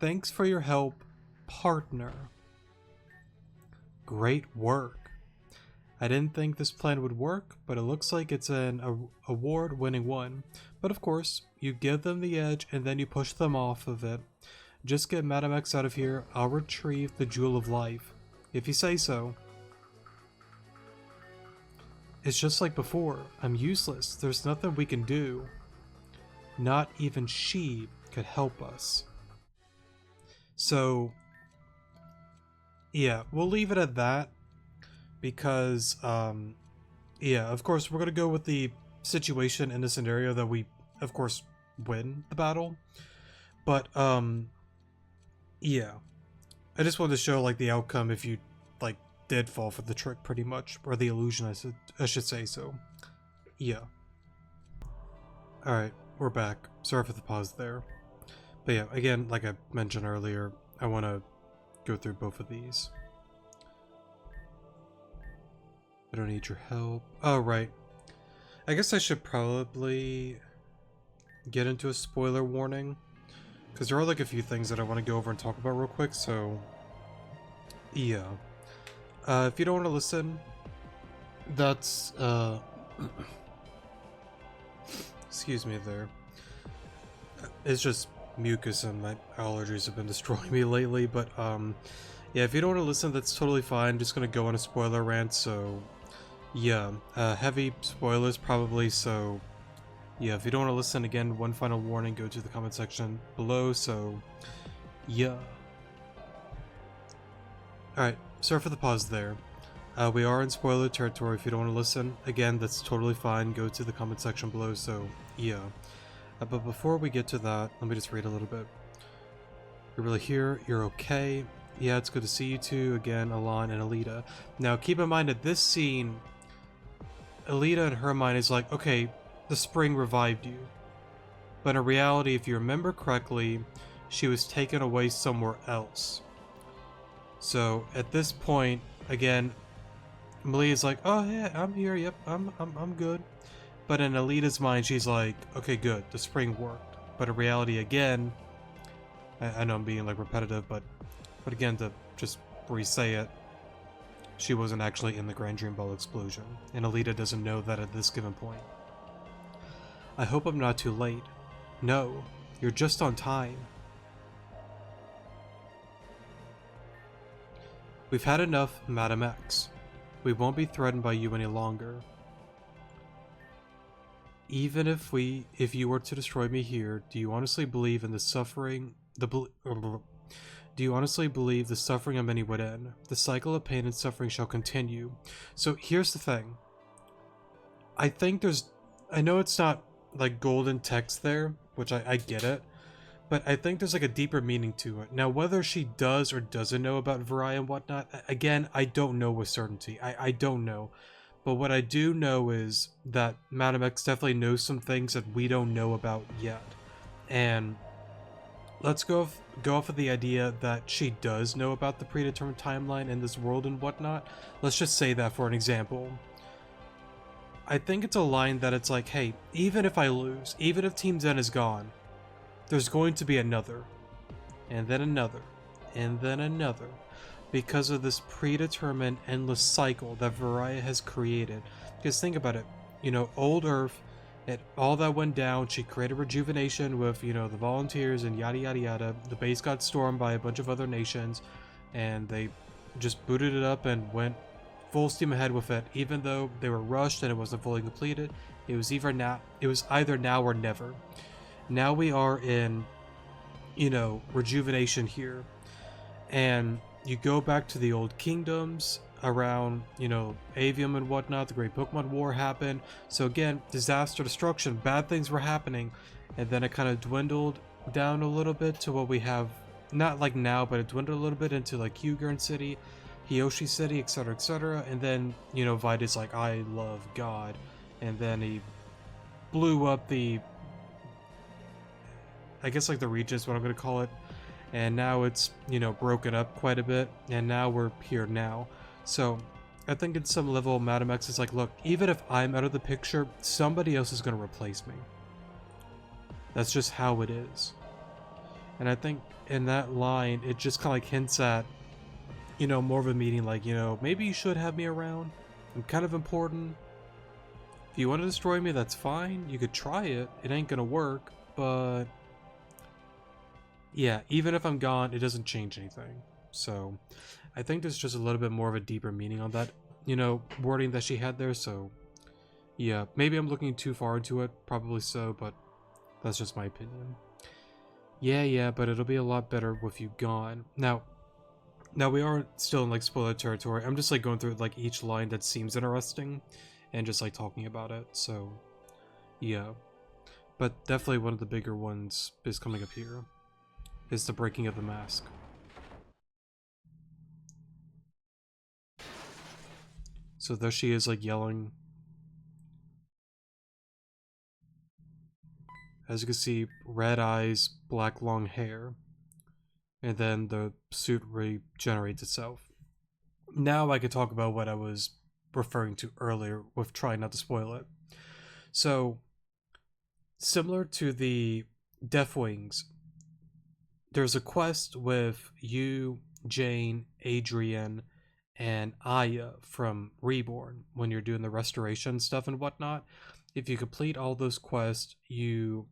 Thanks for your help, partner. Great work. I didn't think this plan would work, but it looks like it's an award-winning one. But of course, you give them the edge and then you push them off of it. Just get Madam X out of here, I'll retrieve the Jewel of Life. If you say so. It's just like before. I'm useless. There's nothing we can do. Not even she could help us. So, yeah, we'll leave it at that because, yeah, of course, we're going to go with the situation in the scenario that we, of course, win the battle. But, yeah, I just wanted to show, like, the outcome if you, like, did fall for the trick, pretty much, or the illusion, I should say. So, yeah. Alright, we're back. Sorry for the pause there. But yeah, again, like I mentioned earlier, I want to go through both of these. I don't need your help. Oh, right. I guess I should probably get into a spoiler warning, because there are like a few things that I want to go over and talk about real quick, so yeah. If you don't want to listen, that's, excuse me there. It's just mucus and my allergies have been destroying me lately, but yeah, if you don't want to listen, that's totally fine. I'm just gonna go on a spoiler rant, so yeah, heavy spoilers probably, so yeah, if you don't want to listen, again, one final warning, go to the comment section below, so yeah. Alright, sorry for the pause there. We are in spoiler territory. If you don't want to listen, again, that's totally fine, go to the comment section below, so yeah. But before we get to that, let me just read a little bit. You're really here, you're okay. Yeah, it's good to see you two again, Alon and Alita. Now, keep in mind that this scene, Alita in her mind is like, okay, the spring revived you. But in reality, if you remember correctly, she was taken away somewhere else. So, at this point, again, Malia's like, oh yeah, I'm here, yep, I'm good. But in Alita's mind, she's like, okay, good, the spring worked. But in reality, again, I know I'm being like repetitive, but again, to just re-say it, she wasn't actually in the Grand Dream Ball explosion, and Alita doesn't know that at this given point. I hope I'm not too late. No, you're just on time. We've had enough, Madam X. We won't be threatened by you any longer. Even if you were to destroy me here, do you honestly believe in the suffering, do you honestly believe the suffering of many would end? The cycle of pain and suffering shall continue. So here's the thing. I think I know it's not like golden text there, which I get it, but I think there's like a deeper meaning to it. Now, whether she does or doesn't know about Virai and whatnot, again, I don't know with certainty. I don't know. But what I do know is that Madam X definitely knows some things that we don't know about yet. And let's go off of the idea that she does know about the predetermined timeline in this world and whatnot. Let's just say that for an example. I think it's a line that it's like, hey, even if I lose, even if Team Zen is gone, there's going to be another, and then another, and then another, because of this predetermined endless cycle that Virai has created. Because think about it, you know, old Earth, all that went down, she created Rejuvenation with, you know, the volunteers and yada yada yada. The base got stormed by a bunch of other nations, and they just booted it up and went full steam ahead with it, even though they were rushed and it wasn't fully completed. It was either now or never. Now we are in, you know, Rejuvenation here, and you go back to the old kingdoms around, you know, Avium and whatnot. The Great Pokemon War happened. So again, disaster, destruction, bad things were happening, and then it kind of dwindled down a little bit to what we have, not like now, but it dwindled a little bit into like Hyugurn City, Hiyoshi City, etc., and then, you know, Vita's like, I love God, and then he blew up the, I guess like the region is what I'm going to call it, and now it's, you know, broken up quite a bit, and now we're here now. So I think at some level Madam X is like, look, even if I'm out of the picture, somebody else is going to replace me. That's just how it is. And I think in that line, it just kind of like hints at, you know, more of a meaning like, you know, maybe you should have me around. I'm kind of important. If you want to destroy me, that's fine. You could try it. It ain't going to work, but yeah, even if I'm gone, it doesn't change anything. So I think there's just a little bit more of a deeper meaning on that, you know, wording that she had there. So Yeah, maybe I'm looking too far into it, probably so, but that's just my opinion. Yeah, but it'll be a lot better with you gone. Now we are still in like spoiler territory. I'm just like going through like each line that seems interesting and just like talking about it. So, yeah. But definitely one of the bigger ones is coming up here. Is the breaking of the mask. So there she is like yelling. As you can see, red eyes, black long hair. And then the suit regenerates itself. Now I could talk about what I was referring to earlier with trying not to spoil it. So, similar to the Deathwings, there's a quest with you, Jane, Adrian, and Aya from Reborn when you're doing the restoration stuff and whatnot. If you complete all those quests, you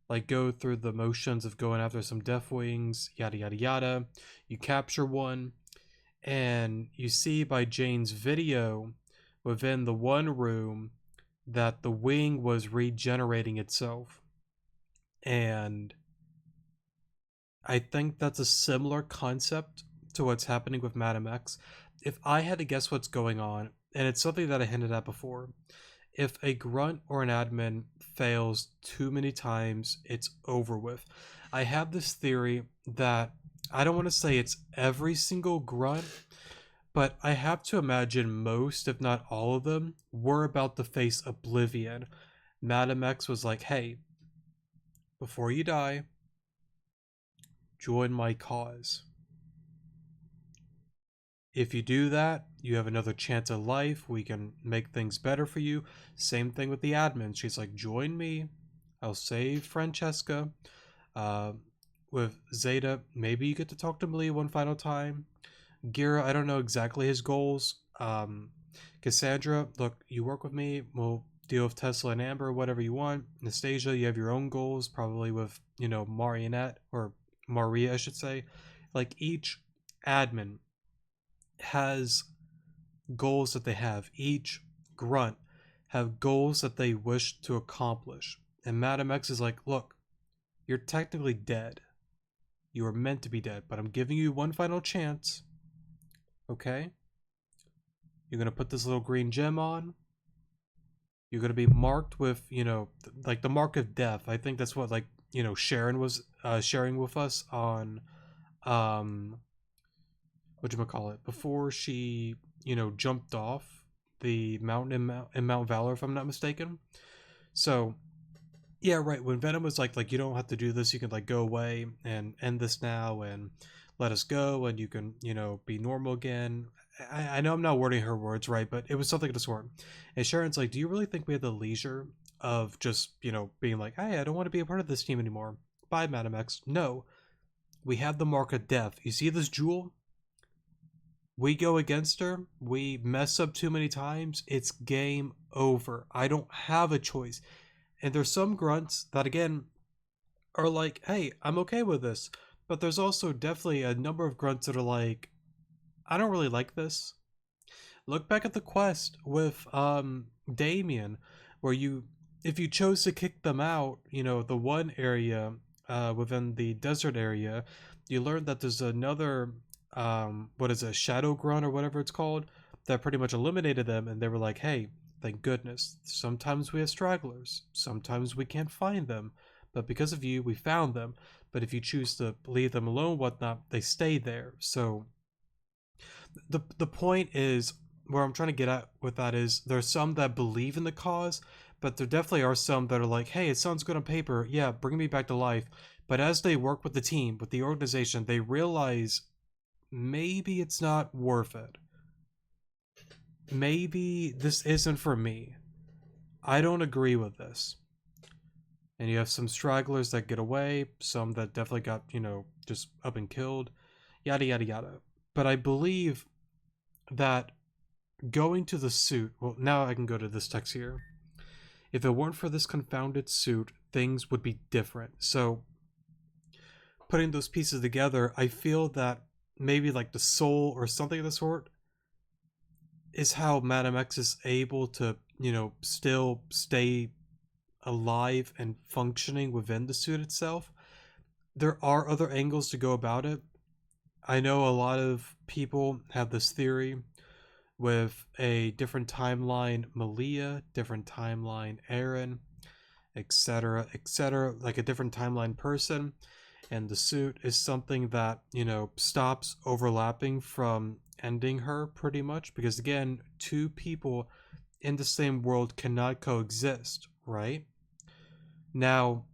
like go through the motions of going after some Deathwings, yada yada yada. You capture one, and you see by Jane's video within the one room that the wing was regenerating itself. And I think that's a similar concept to what's happening with Madam X. If I had to guess what's going on, and it's something that I hinted at before, if a grunt or an admin fails too many times, it's over with. I have this theory that I don't want to say it's every single grunt, but I have to imagine most, if not all of them, were about to face oblivion. Madam X was like, hey, before you die, join my cause. If you do that, you have another chance at life. We can make things better for you. Same thing with the admin. She's like, join me. I'll save Francesca. Uh, with Zeta, maybe you get to talk to Malia one final time. Gira, I don't know exactly his goals. Cassandra, look, you work with me. We'll deal with Tesla and Amber, whatever you want. Nastasia, you have your own goals, probably with, Marionette, or Maria, I should say. Like, each admin has goals that they have. Each grunt have goals that they wish to accomplish. And Madam X is like, look, you're technically dead. You were meant to be dead, but I'm giving you one final chance. Okay? You're gonna put this little green gem on. You're gonna be marked with, like the mark of death. I think that's what, like, Sharon was sharing with us on, whatchamacallit, before she, jumped off the mountain in Mount Valor, if I'm not mistaken. So, yeah, right. When Venom was like, you don't have to do this. You can like go away and end this now and let us go, and you can, be normal again. I know I'm not wording her words right, but it was something of the sort. And Sharon's like, do you really think we have the leisure of just, being like, hey, I don't want to be a part of this team anymore. Bye, Madam X. No, we have the mark of death. You see this jewel? We go against her, we mess up too many times, it's game over. I don't have a choice. And there's some grunts that, again, are like, hey, I'm okay with this. But there's also definitely a number of grunts that are like, I don't really like this. Look back at the quest with Damien, where if you chose to kick them out, the one area within the desert area, you learned that there's another what is it, shadow grunt or whatever it's called, that pretty much eliminated them, and they were like, hey, thank goodness. Sometimes we have stragglers, sometimes we can't find them, but because of you, we found them. But if you choose to leave them alone, whatnot, they stay there. So the point is, where I'm trying to get at with that is, there's some that believe in the cause, but there definitely are some that are like, hey, it sounds good on paper, yeah, bring me back to life. But as they work with the team, with the organization, they realize maybe it's not worth it. Maybe this isn't for me. I don't agree with this. And you have some stragglers that get away, some that definitely got, just up and killed, yada yada yada. But I believe that going to the suit, well, now I can go to this text here. If it weren't for this confounded suit, things would be different. So, putting those pieces together, I feel that maybe like the soul or something of the sort is how Madam X is able to still stay alive and functioning within the suit itself. There are other angles to go about it. I know a lot of people have this theory with a different timeline Malia, different timeline Aaron, etc., etc., like a different timeline person, and the suit is something that, stops overlapping from ending her pretty much because again, two people in the same world cannot coexist, right? Now,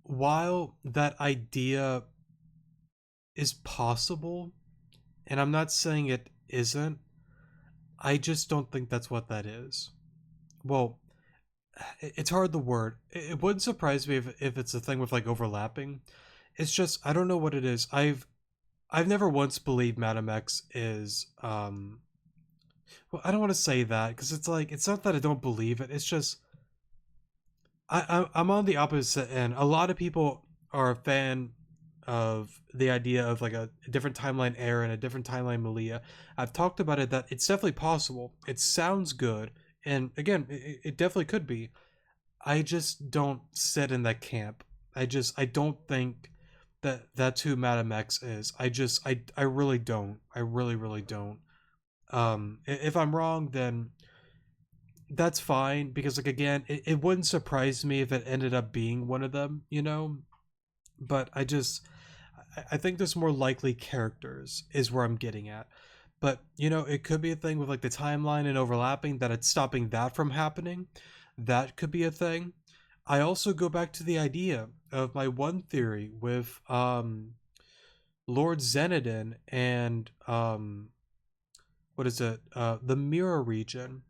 while that idea is possible, and I'm not saying it isn't, I just don't think that's what that is. Well, it's hard the word. It wouldn't surprise me if it's a thing with like overlapping. It's just I don't know what it is. I've never once believed Madam X is well, I don't want to say that because it's like it's not that I don't believe it. It's just I'm on the opposite end. A lot of people are a fan of the idea of like a different timeline Aaron, a different timeline Malia. I've talked about it that it's definitely possible. It sounds good, and again, it definitely could be. I just don't sit in that camp. I don't think that that's who Madam X is. I really don't. I really don't. If I'm wrong, then that's fine because like again, it wouldn't surprise me if it ended up being one of them, But I think there's more likely characters is where I'm getting at. But it could be a thing with like the timeline and overlapping that it's stopping that from happening. That could be a thing. I also go back to the idea of my one theory with Lord Zenodin and what is it? The mirror region.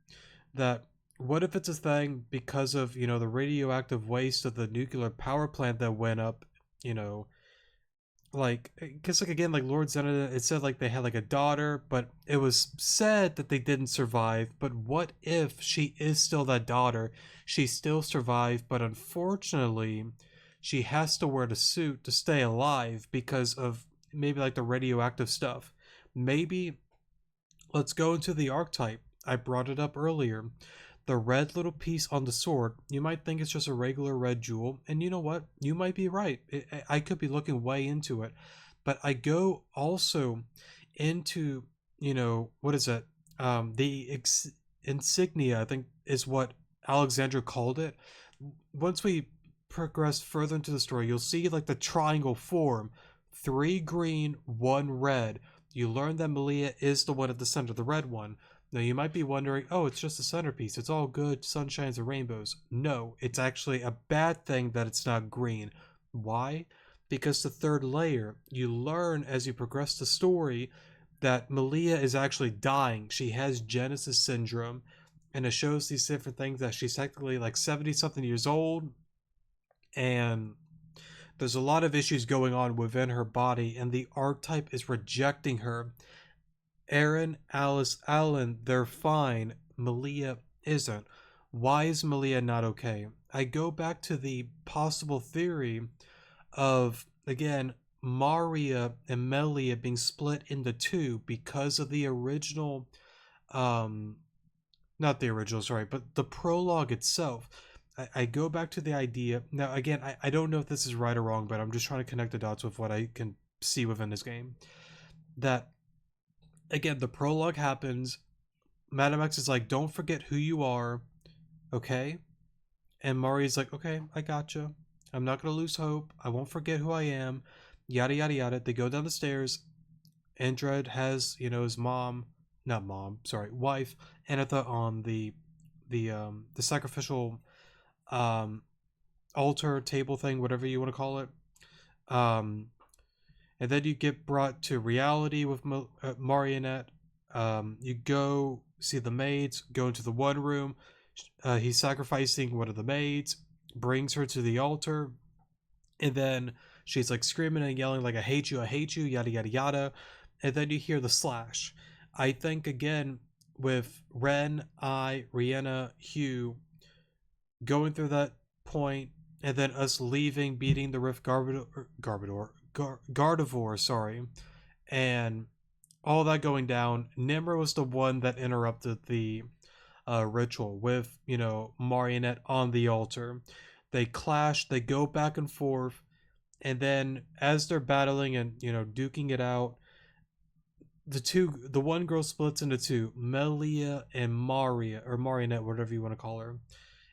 That what if it's a thing because of, the radioactive waste of the nuclear power plant that went up, you know, like because like again like Lord Zenodin, it said like they had like a daughter, but it was said that they didn't survive. But what if she is still that daughter? She still survived, but unfortunately she has to wear the suit to stay alive because of maybe like the radioactive stuff. Maybe let's go into the archetype. I brought it up earlier. The red little piece on the sword, you might think it's just a regular red jewel, and you know what? You might be right. I could be looking way into it. But I go also into, what is it? Insignia, I think, is what Alexandra called it. Once we progress further into the story, you'll see like the triangle form, three green, one red. You learn that Malia is the one at the center, the red one. Now you might be wondering, oh, it's just a centerpiece. It's all good, sunshines and rainbows. No, it's actually a bad thing that it's not green. Why? Because the third layer, you learn as you progress the story that Malia is actually dying. She has Genesis syndrome, and it shows these different things that she's technically like 70 something years old, and there's a lot of issues going on within her body, and the archetype is rejecting her. Aaron, Alice, Alan, they're fine. Malia isn't. Why is Malia not okay? I go back to the possible theory of, again, Maria and Melia being split into two because of the original, um, not the original, sorry, but the prologue itself. I go back to the idea. Now, again, I don't know if this is right or wrong, but I'm just trying to connect the dots with what I can see within this game. That again, the prologue happens. Madam X is like, don't forget who you are, okay? And Mari's like, okay, I gotcha. I'm not gonna lose hope. I won't forget who I am. Yada yada yada. They go down the stairs. Andred has, his mom, not mom, sorry, wife, Anitha on the sacrificial um altar table thing, whatever you want to call it. Um, and then you get brought to reality with Marionette. You go see the maids, go into the one room. He's sacrificing one of the maids, brings her to the altar, and then she's like screaming and yelling like I hate you, yada yada yada. And then you hear the slash. I think again with Ren, Rihanna, Hugh going through that point, and then us leaving, beating the Rift Gardevoir, sorry, and all that going down, Nimra was the one that interrupted the ritual with, Marionette on the altar. They clash, they go back and forth, and then as they're battling and, duking it out, the one girl splits into two, Melia and Maria, or Marionette, whatever you want to call her.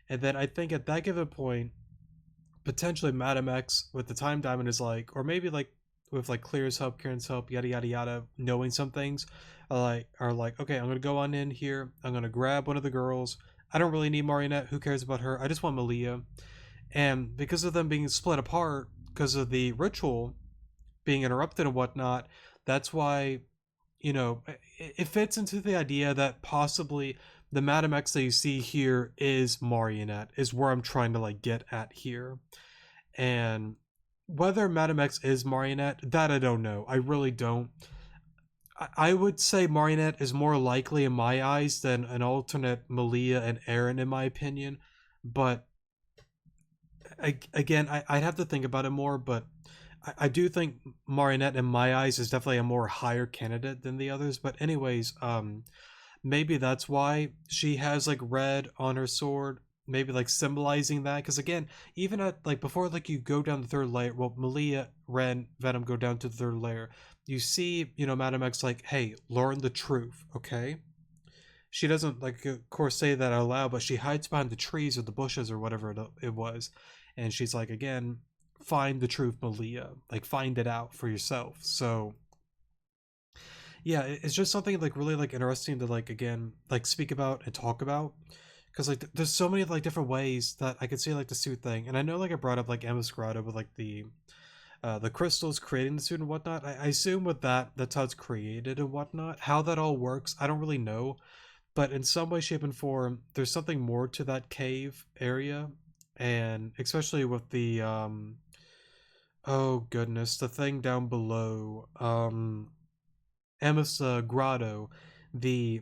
And then I think at that given point, potentially Madam X with the time diamond is like, or maybe like with like Clear's help, Kieran's help, yada yada yada, knowing some things, are like, okay, I'm gonna go on in here. I'm gonna grab one of the girls. I don't really need Marionette. Who cares about her? I just want Malia. And because of them being split apart, because of the ritual being interrupted and whatnot, that's why it fits into the idea that possibly the Madam X that you see here is Marionette, is where I'm trying to like get at here. And whether Madam X is Marionette, that I don't know. I really don't. I would say Marionette is more likely in my eyes than an alternate Malia and Aaron, in my opinion. But again, I'd have to think about it more. But I do think Marionette, in my eyes, is definitely a more higher candidate than the others. But anyways, maybe that's why she has like red on her sword, maybe like symbolizing that, because again, even at like before like you go down the third layer, well, Malia, Ren, Venom go down to the third layer, you see, Madam X like, hey, learn the truth, okay? She doesn't like of course say that out loud, but she hides behind the trees or the bushes or whatever it was, and she's like, again, find the truth, Malia, like find it out for yourself. So yeah, it's just something like really like interesting to like again like speak about and talk about, because like there's so many like different ways that I could see like the suit thing. And I know like I brought up like Emma's grotto with like the crystals creating the suit and whatnot. I assume with that's how it's created and whatnot. How that all works, I don't really know, but in some way, shape, and form, there's something more to that cave area, and especially with the oh goodness, the thing down below, Emma's grotto, the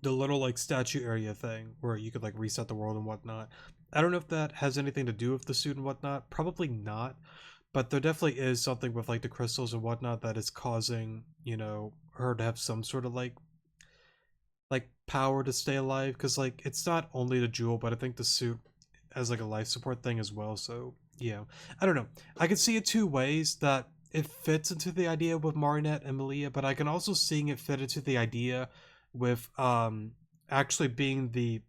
the little like statue area thing where you could like reset the world and whatnot. I don't know if that has anything to do with the suit and whatnot. Probably not, but there definitely is something with like the crystals and whatnot that is causing her to have some sort of like power to stay alive. Because like it's not only the jewel, but I think the suit as like a life support thing as well. So yeah, I don't know. I can see it two ways that it fits into the idea with Marinette and Malia, but I can also seeing it fit into the idea with actually being the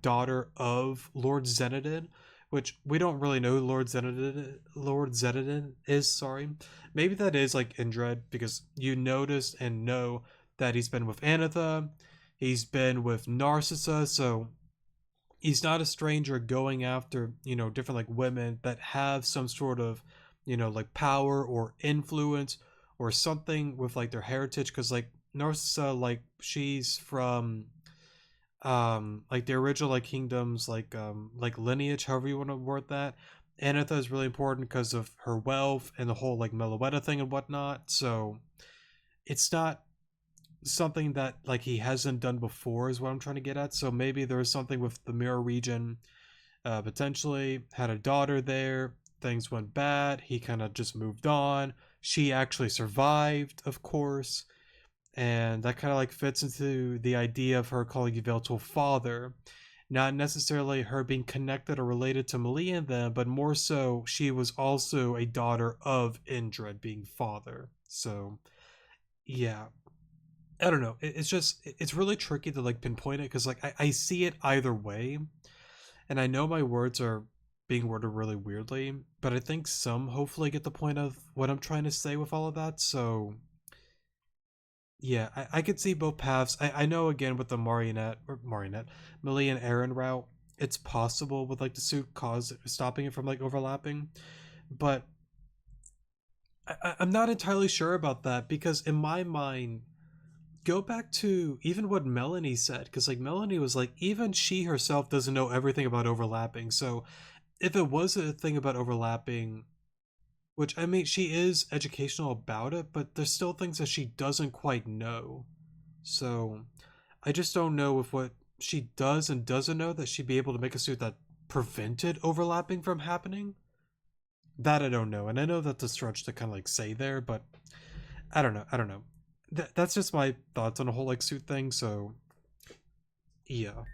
daughter of Lord Zenodin, which we don't really know who Lord Zenodin is. Sorry, maybe that is like Indred, because you notice and know that he's been with Anatha, he's been with Narcissa, so he's not a stranger going after different like women that have some sort of like power or influence or something with like their heritage, because like Narcissa, like she's from like the original like kingdoms, like lineage, however you want to word that. Anatha is really important because of her wealth and the whole like Meloetta thing and whatnot, so it's not something that like he hasn't done before is what I'm trying to get at. So maybe there's something with the mirror region, potentially had a daughter there, things went bad, he kind of just moved on, she actually survived, of course, and that kind of like fits into the idea of her calling Yveltal father, not necessarily her being connected or related to Malia and them, but more so she was also a daughter of Indred being father. So yeah, I don't know. It's just it's really tricky to like pinpoint it, because like I see it either way, and I know my words are being worded really weirdly, but I think some hopefully get the point of what I'm trying to say with all of that. So yeah, I could see both paths. I know again with the Marionette, Millie and Aaron route, it's possible with like the suit cause stopping it from like overlapping, but I'm not entirely sure about that, because in my mind, go back to even what Melanie said, because like Melanie was like, even she herself doesn't know everything about overlapping. So if it was a thing about overlapping, which I mean, she is educational about it, but there's still things that she doesn't quite know. So I just don't know with what she does and doesn't know that she'd be able to make a suit that prevented overlapping from happening. That I don't know, and I know that's a stretch to kind of like say there, but I don't know. I don't know. That's just my thoughts on the whole like suit thing. So yeah,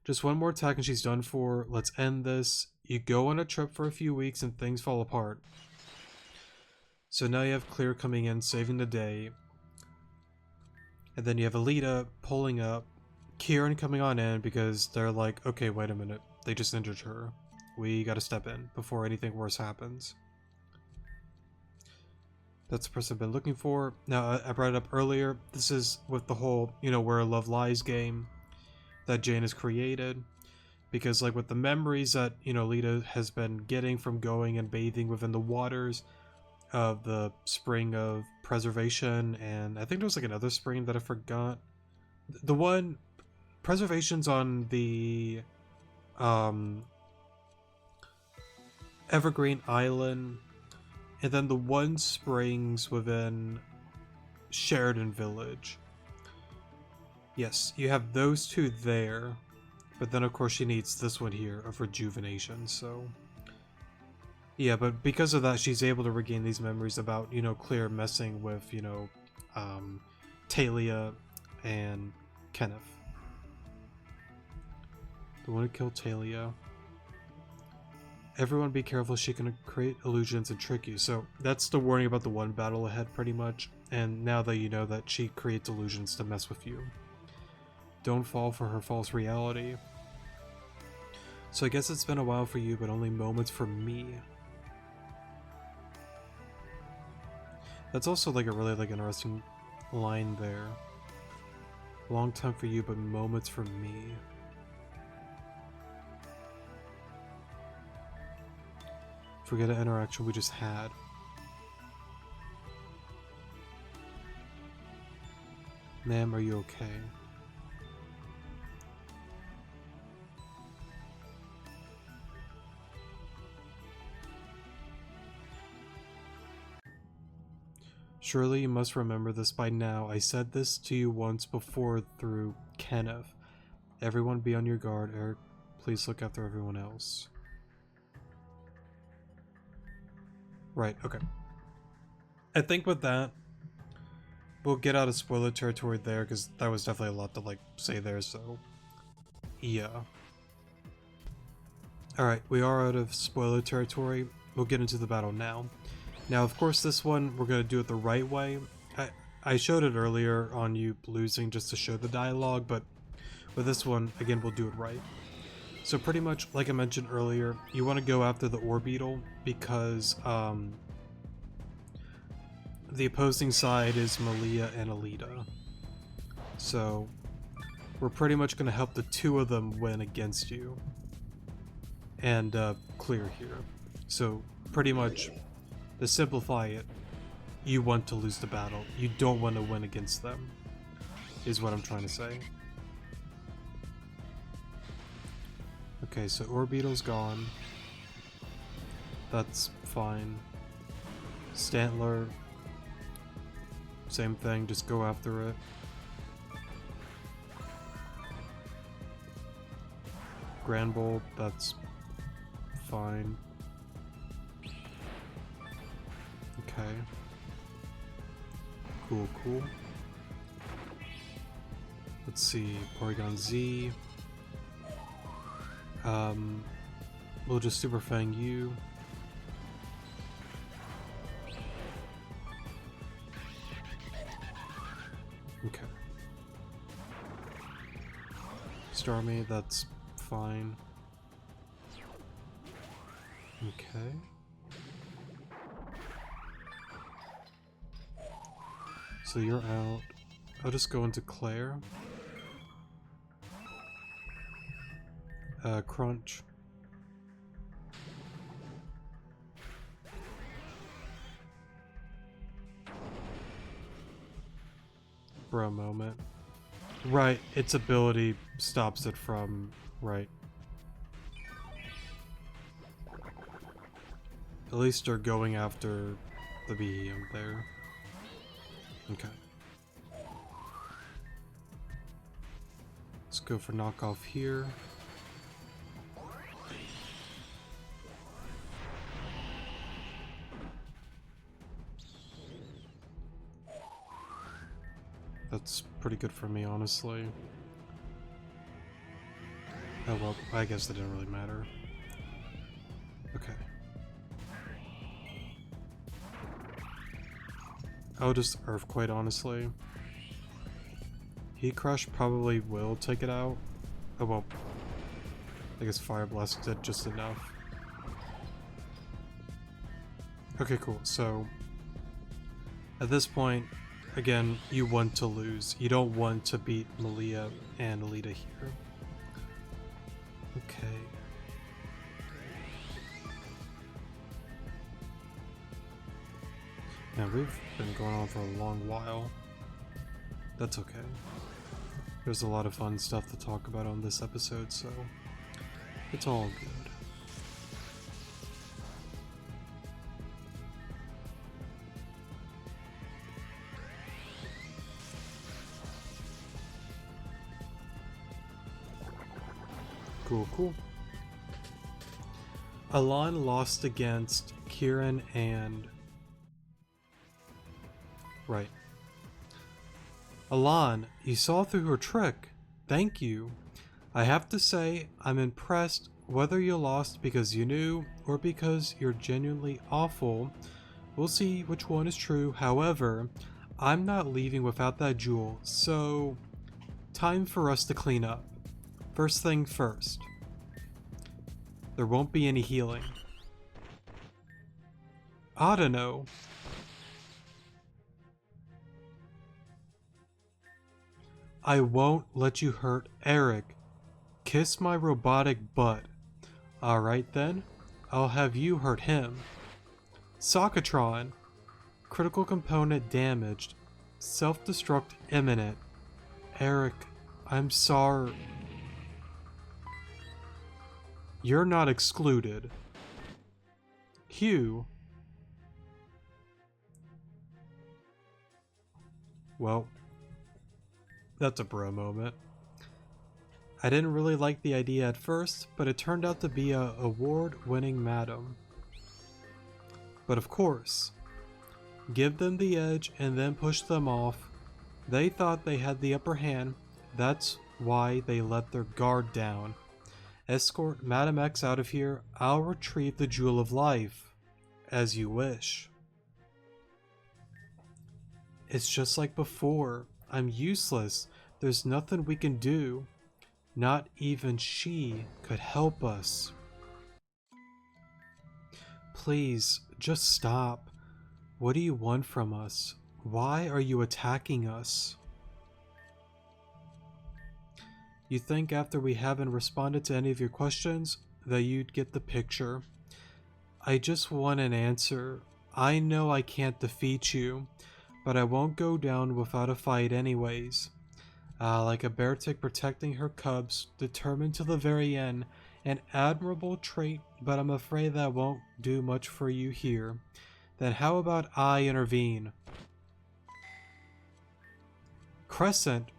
just one more attack and she's done for. Let's end this. You go on a trip for a few weeks and things fall apart. So now you have Clear coming in, saving the day. And then you have Alita pulling up, Kieran coming on in because they're like, okay, wait a minute. They just injured her. We gotta step in before anything worse happens. That's the person I've been looking for. Now, I brought it up earlier. This is with the whole, Where Love Lies game that Jane has created. Because, like, with the memories that, Lita has been getting from going and bathing within the waters of the Spring of Preservation, and I think there was, like, another spring that I forgot. The one... Preservation's on the... Evergreen Island, and then the one springs within Sheridan Village. Yes, you have those two there, but then of course she needs this one here of Rejuvenation, so... Yeah, but because of that, she's able to regain these memories about, Claire messing with, Talia and Kenneth. The one who killed Talia. Everyone be careful, she can create illusions and trick you. So that's the warning about the one battle ahead pretty much. And now that you know that she creates illusions to mess with you. Don't fall for her false reality. So I guess it's been a while for you, but only moments for me. That's also like a really like interesting line there. Long time for you, but moments for me. Forget an interaction we just had. Ma'am, are you okay? Surely you must remember this by now. I said this to you once before through Kenneth. Everyone be on your guard. Eric, please look after everyone else. Right, okay. I think with that, we'll get out of spoiler territory there, because that was definitely a lot to, like, say there, so... Yeah. Alright, we are out of spoiler territory. We'll get into the battle now. Now, of course, this one, we're going to do it the right way. I showed it earlier on you losing just to show the dialogue, but with this one, again, we'll do it right. So pretty much, like I mentioned earlier, you want to go after the ore beetle because the opposing side is Malia and Alita. So we're pretty much going to help the two of them win against you and clear here. So pretty much, to simplify it, you want to lose the battle. You don't want to win against them, is what I'm trying to say. Okay, so Orbeetle's gone. That's fine. Stantler, same thing, just go after it. Granbull, that's fine. Okay. Cool, cool. Let's see, Porygon Z. We'll just Super Fang you. Okay. Starmie, that's fine. Okay. So you're out. I'll just go into Claire. Crunch. For a moment. Right, its ability stops it from... Right. At least they're going after the Behem there. Okay. Let's go for knockoff here. That's pretty good for me, honestly. Oh well, I guess that didn't really matter. Okay. I'll just Earthquake, honestly. Heat Crush probably will take it out. Oh well. I guess Fire Blast did just enough. Okay, cool. So, at this point, again, you want to lose. You don't want to beat Malia and Alita here. Okay. Man, we've been going on for a long while. That's okay. There's a lot of fun stuff to talk about on this episode, so it's all good. Cool, cool. Alon lost against Kieran and... Right. Alon, you saw through her trick. Thank you. I have to say, I'm impressed whether you lost because you knew or because you're genuinely awful. We'll see which one is true. However, I'm not leaving without that jewel, so time for us to clean up. First thing first. There won't be any healing. I don't know. I won't let you hurt Eric. Kiss my robotic butt. Alright then, I'll have you hurt him. Sockatron. Critical component damaged. Self-destruct imminent. Eric, I'm sorry. You're not excluded. Hugh. Well, that's a bro moment. I didn't really like the idea at first, but it turned out to be a award-winning madam. But of course, give them the edge and then push them off. They thought they had the upper hand. That's why they let their guard down. Escort Madam X out of here. I'll retrieve the Jewel of Life. As you wish. It's just like before. I'm useless. There's nothing we can do. Not even she could help us. Please, just stop. What do you want from us? Why are you attacking us? You think after we haven't responded to any of your questions that you'd get the picture? I just want an answer. I know I can't defeat you, but I won't go down without a fight anyways. Like a bear tick protecting her cubs, determined to the very end. An admirable trait, but I'm afraid that won't do much for you here. Then how about I intervene? Crescent,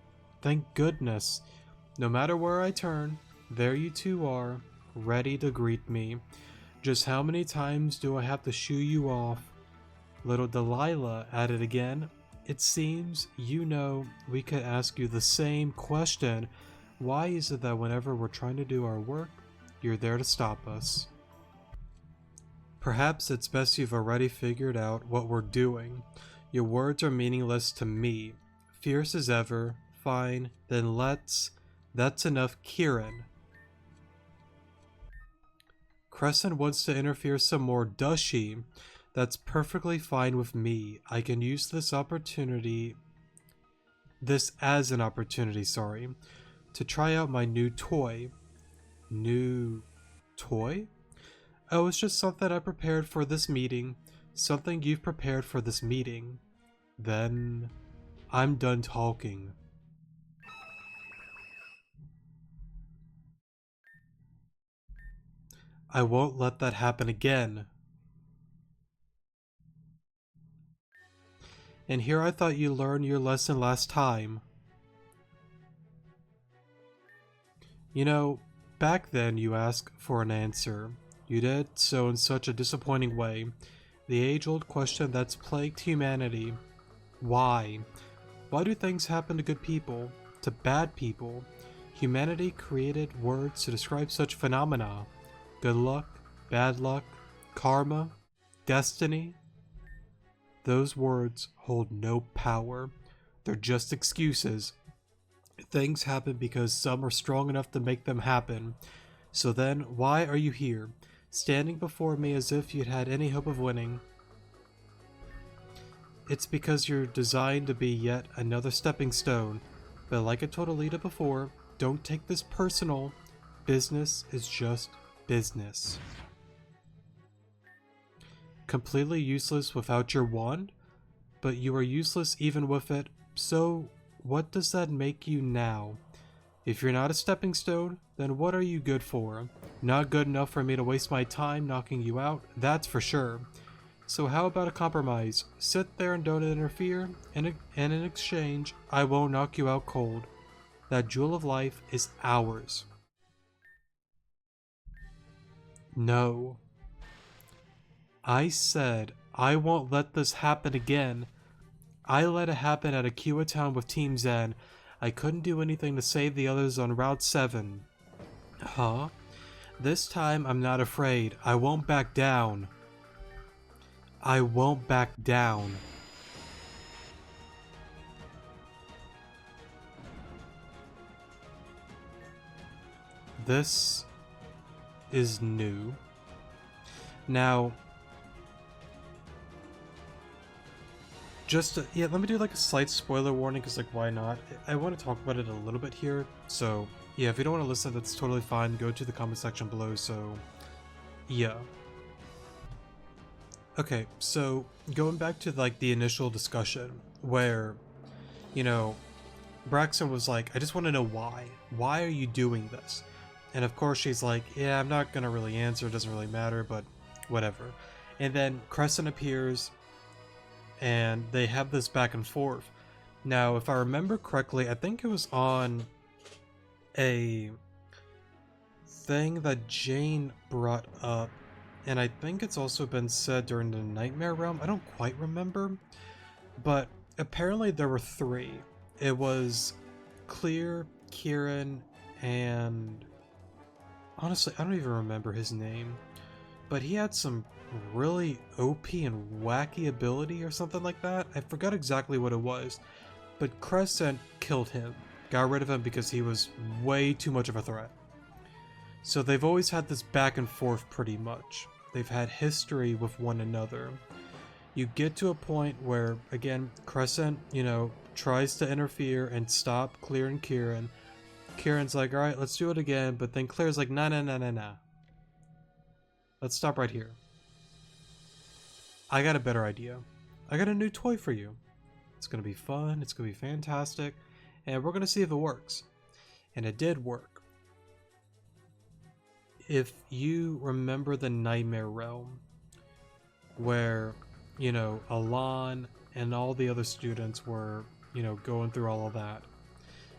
thank goodness. No matter where I turn, there you two are, ready to greet me. Just how many times do I have to shoo you off? Little Delilah at it again. It seems, you know, we could ask you the same question. Why is it that whenever we're trying to do our work, you're there to stop us? Perhaps it's best you've already figured out what we're doing. Your words are meaningless to me. Fierce as ever. Fine, then let's... That's enough, Kieran. Crescent wants to interfere some more, does she? That's perfectly fine with me. I can use this as an opportunity, to try out my new toy. New toy? Oh, it's just something I prepared for this meeting. Something you've prepared for this meeting. Then, I'm done talking. I won't let that happen again. And here I thought you learned your lesson last time. You know, back then you asked for an answer. You did so in such a disappointing way. The age-old question that's plagued humanity. Why? Why do things happen to good people, to bad people? Humanity created words to describe such phenomena. Good luck, bad luck, karma, destiny. Those words hold no power. They're just excuses. Things happen because some are strong enough to make them happen. So then, why are you here, standing before me as if you'd had any hope of winning? It's because you're designed to be yet another stepping stone. But like I told Alita before, don't take this personal. Business is just business. Completely useless without your wand? But you are useless even with it, so what does that make you now? If you're not a stepping stone, then what are you good for? Not good enough for me to waste my time knocking you out, that's for sure. So how about a compromise? Sit there and don't interfere, and in exchange, I won't knock you out cold. That jewel of life is ours. No. I said I won't let this happen again. I let it happen at Akiwa Town with Team Zen. I couldn't do anything to save the others on Route 7. Huh? This time I'm not afraid. I won't back down. I won't back down. This is new. Now, yeah, let me do like a slight spoiler warning, because like, why not? I want to talk about it a little bit here, so yeah, if you don't want to listen, that's totally fine. Go to the comment section below, so yeah. Okay, so going back to like the initial discussion where, you know, Braxton was like, I just want to know why. Why are you doing this? And of course she's like, yeah, I'm not gonna really answer, it doesn't really matter, but whatever. And then Crescent appears, and they have this back and forth. Now, if I remember correctly, I think it was on a thing that Jane brought up, and I think it's also been said during the Nightmare Realm. I don't quite remember, but apparently there were three. It was Clear, Kieran, and honestly, I don't even remember his name, but he had some really OP and wacky ability or something like that. I forgot exactly what it was, but Crescent killed him, got rid of him because he was way too much of a threat. So they've always had this back and forth pretty much. They've had history with one another. You get to a point where, again, Crescent, you know, tries to interfere and stop Clear and Kieran. Kieran's like, alright, let's do it again, but then Claire's like, nah. Let's stop right here. I got a better idea. I got a new toy for you. It's gonna be fun, it's gonna be fantastic, and we're gonna see if it works. And it did work. If you remember the Nightmare Realm, where, you know, Alon and all the other students were, you know, going through all of that.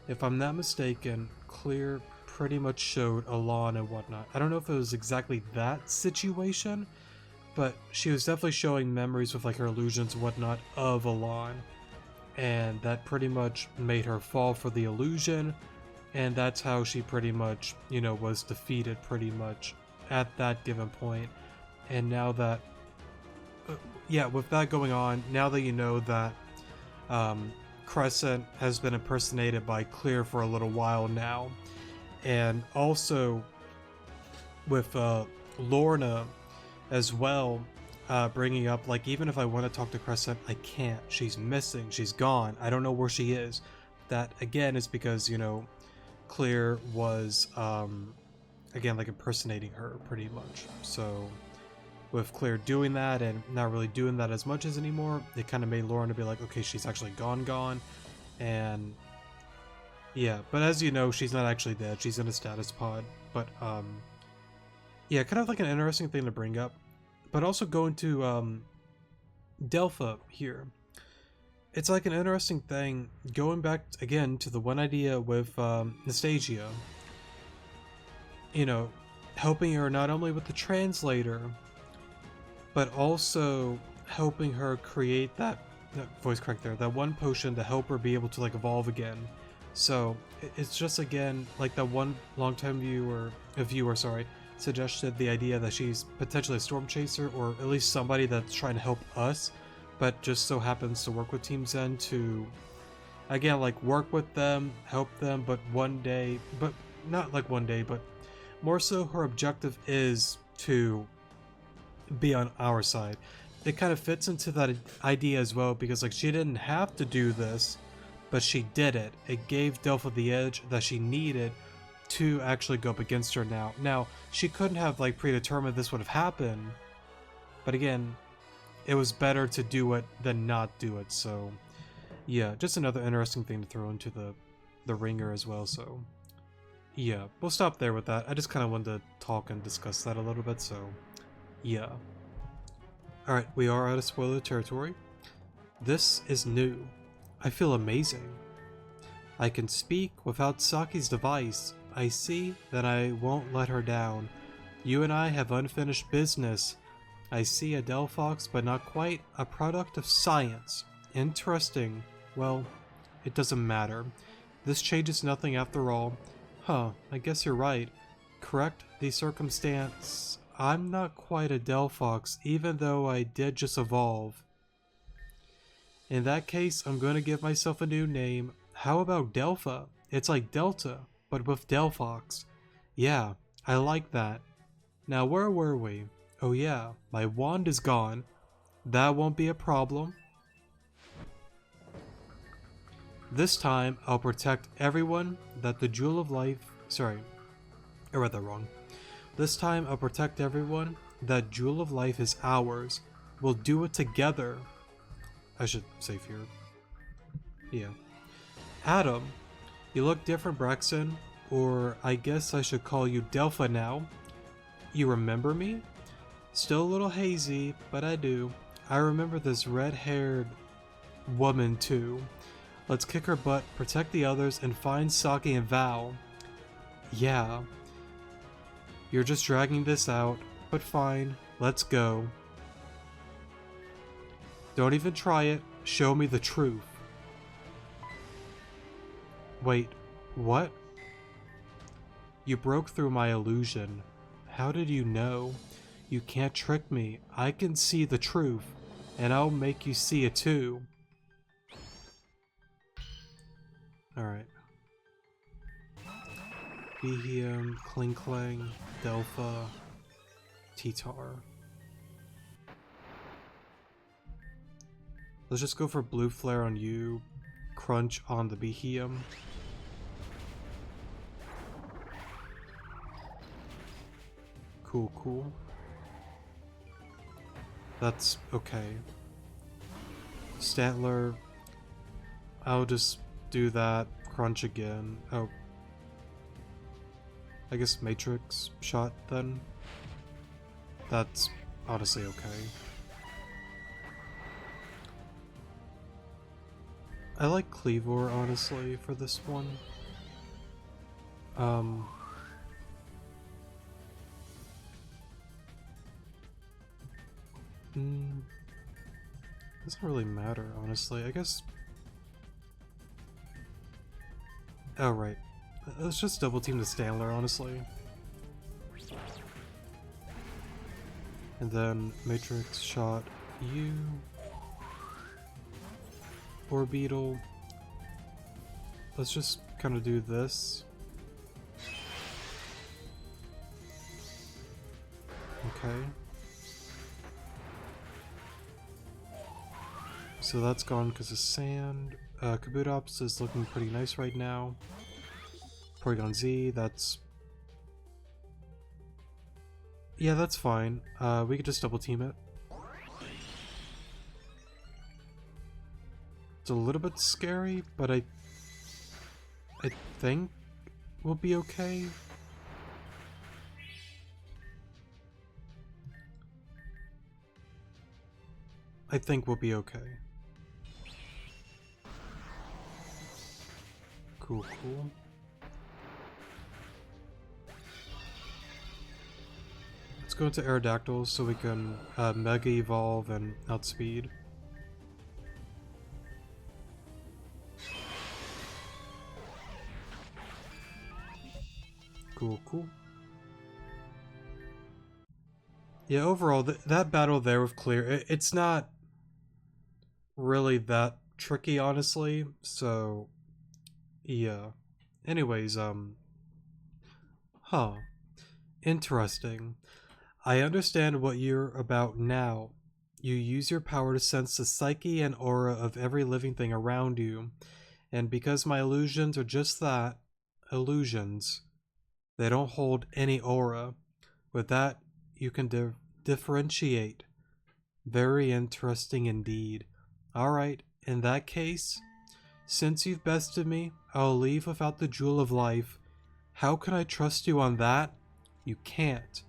If I'm not mistaken, Clear pretty much showed Alon and whatnot. I don't know if it was exactly that situation, but she was definitely showing memories with like her illusions and whatnot of Alon. And that pretty much made her fall for the illusion, and that's how she pretty much, you know, was defeated pretty much at that given point. And now that, yeah, with that going on, now that you know that Crescent has been impersonated by Clear for a little while now, and also with Lorna as well, bringing up, like, even if I want to talk to Crescent, I can't. She's missing. She's gone. I don't know where she is. That, again, is because, you know, Clear was, again, like, impersonating her pretty much. So with Clear doing that and not really doing that as much as anymore, it kind of made Lorna be like, okay, she's actually gone. And yeah, but as you know, she's not actually dead. She's in a status pod. But yeah, kind of like an interesting thing to bring up. But also going to Delpha here. It's like an interesting thing going back again to the one idea with Nastasia. You know, helping her not only with the translator, but also helping her create that voice crack there, that one potion to help her be able to like evolve again. So it's just again like that one longtime viewer, sorry, suggested the idea that she's potentially a storm chaser, or at least somebody that's trying to help us, but just so happens to work with Team Zen to, again, like work with them, help them, but not like one day, but more so her objective is to be on our side. It kind of fits into that idea as well, because like she didn't have to do this, but she did it. It gave Delpha the edge that she needed to actually go up against her now. Now, she couldn't have like predetermined this would have happened, but again, it was better to do it than not do it. So yeah, just another interesting thing to throw into the ringer as well. So yeah, we'll stop there with that. I just kind of wanted to talk and discuss that a little bit, so yeah. Alright, we are out of spoiler territory. This is new. I feel amazing. I can speak without Saki's device. I see that I won't let her down. You and I have unfinished business. I see a Delphox, but not quite. A product of science. Interesting. Well, it doesn't matter. This changes nothing after all. Huh, I guess you're right. Correct the circumstance. I'm not quite a Delphox, even though I did just evolve. In that case, I'm going to give myself a new name. How about Delpha? It's like Delta, but with Delphox. Yeah, I like that. Now where were we? Oh yeah, my wand is gone. That won't be a problem. This time, I'll protect everyone that the Jewel of Life... Sorry, I read that wrong. This time, I'll protect everyone that Jewel of Life is ours. We'll do it together. I should save here. Yeah. Adam, you look different, Braxton. Or I guess I should call you Delpha now. You remember me? Still a little hazy, but I do. I remember this red-haired woman too. Let's kick her butt, protect the others, and find Saki and Val. Yeah. You're just dragging this out, but fine. Let's go. Don't even try it. Show me the truth. Wait, what? You broke through my illusion. How did you know? You can't trick me. I can see the truth, and I'll make you see it too. Alright. Behium, Kling Klang, Delpha, T-Tar. Let's just go for Blue Flare on you, Crunch on the Behium. Cool, cool. That's okay. Statler, I'll just do that. Crunch again. Oh. I guess Matrix shot then. That's honestly okay. I like Cleavor honestly for this one. Doesn't really matter, honestly. I guess... Oh, right. Let's just double team the Stanler, honestly. And then Matrix shot you. Orbeetle. Let's just kind of do this. Okay. So that's gone because of sand. Kabutops is looking pretty nice right now. Porygon Z, that's... Yeah, that's fine. We could just double team it. It's a little bit scary, but I think we'll be okay. I think we'll be okay. Cool, cool. Let's go into Aerodactyls so we can Mega Evolve and outspeed. Cool, cool. Yeah, overall, that battle there with Clear, it's not really that tricky, honestly. So, yeah. Anyways, huh. Interesting. I understand what you're about now. You use your power to sense the psyche and aura of every living thing around you. And because my illusions are just that, illusions, they don't hold any aura. With that, you can differentiate. Very interesting indeed. Alright, in that case, since you've bested me, I'll leave without the jewel of life. How can I trust you on that? You can't.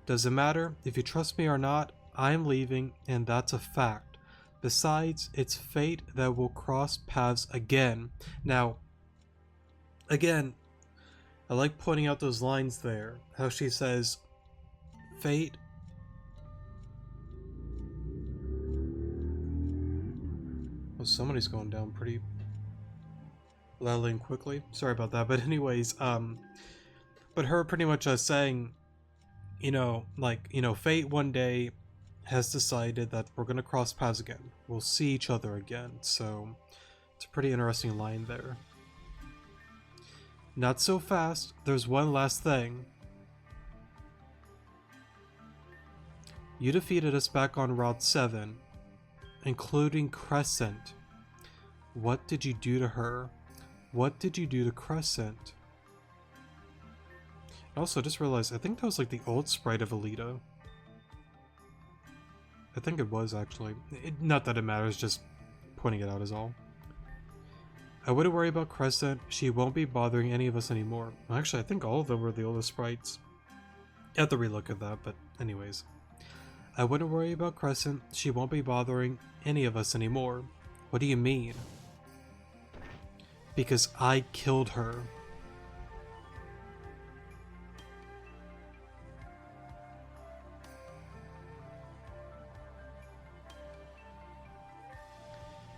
Doesn't matter if you trust me or not, I'm leaving, and that's a fact. Besides, it's fate that will cross paths again. Now, again, I like pointing out those lines there. How she says, fate. Oh, somebody's going down pretty loudly and quickly. Sorry about that. But anyways, but her pretty much saying, fate one day has decided that we're gonna cross paths again. We'll see each other again. So it's a pretty interesting line there. Not so fast. There's one last thing. You defeated us back on Route 7, including Crescent. What did you do to her? What did you do to Crescent? Also, I just realized, I think that was like the old sprite of Alita. I think it was, actually. Not that it matters, just pointing it out is all. I wouldn't worry about Crescent. She won't be bothering any of us anymore. Actually, I think all of them were the oldest sprites. I have to relook at that, but anyways. I wouldn't worry about Crescent. She won't be bothering any of us anymore. What do you mean? Because I killed her.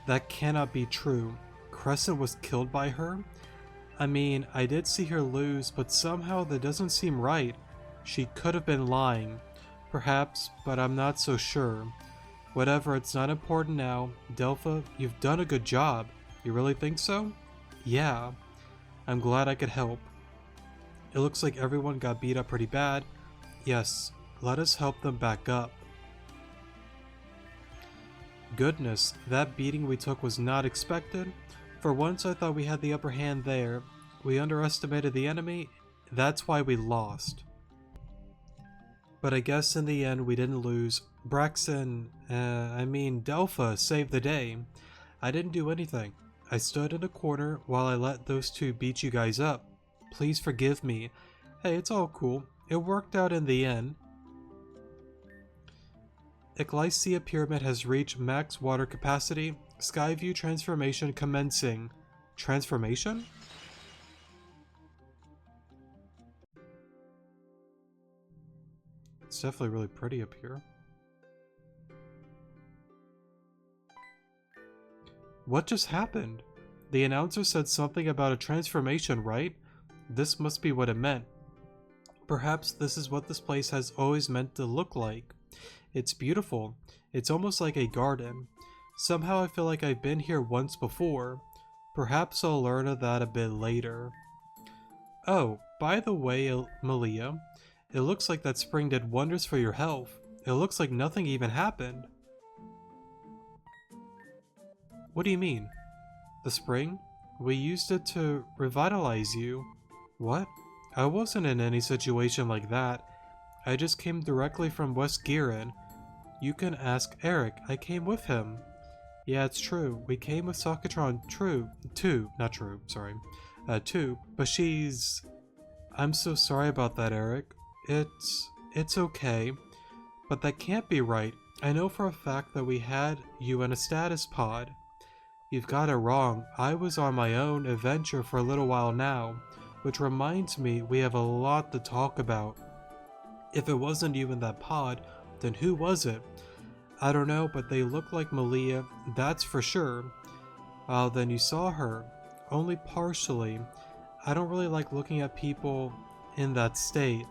That cannot be true. Crescent was killed by her? I mean, I did see her lose, but somehow that doesn't seem right. She could have been lying. Perhaps, but I'm not so sure. Whatever, it's not important now. Delpha, you've done a good job. You really think so? Yeah. I'm glad I could help. It looks like everyone got beat up pretty bad. Yes, let us help them back up. Goodness, that beating we took was not expected. For once I thought we had the upper hand there. We underestimated the enemy, that's why we lost. But I guess in the end we didn't lose. Delpha saved the day. I didn't do anything. I stood in a corner while I let those two beat you guys up. Please forgive me. Hey, it's all cool. It worked out in the end. Ecclesia Pyramid has reached max water capacity. Skyview transformation commencing. Transformation? It's definitely really pretty up here. What just happened? The announcer said something about a transformation, right? This must be what it meant. Perhaps this is what this place has always meant to look like. It's beautiful. It's almost like a garden. Somehow I feel like I've been here once before. Perhaps I'll learn of that a bit later. Oh, by the way, Malia, it looks like that spring did wonders for your health. It looks like nothing even happened. What do you mean? The spring? We used it to revitalize you. What? I wasn't in any situation like that. I just came directly from West Giran. You can ask Eric. I came with him. Yeah, it's true. We came with Sakatron too, but she's... I'm so sorry about that, Eric. It's okay. But that can't be right. I know for a fact that we had you in a status pod. You've got it wrong. I was on my own adventure for a little while now, which reminds me we have a lot to talk about. If it wasn't you in that pod, then who was it? I don't know, but they look like Malia, that's for sure. Then you saw her. Only partially. I don't really like looking at people in that state.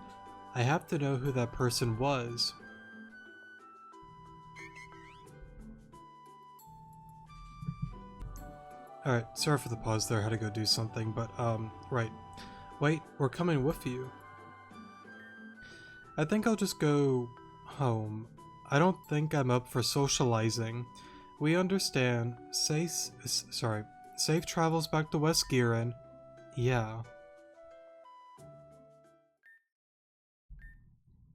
I have to know who that person was. Alright, sorry for the pause there, I had to go do something, but, right. Wait, we're coming with you. I think I'll just go home. I don't think I'm up for socializing. We understand. Safe travels back to West Giran. Yeah.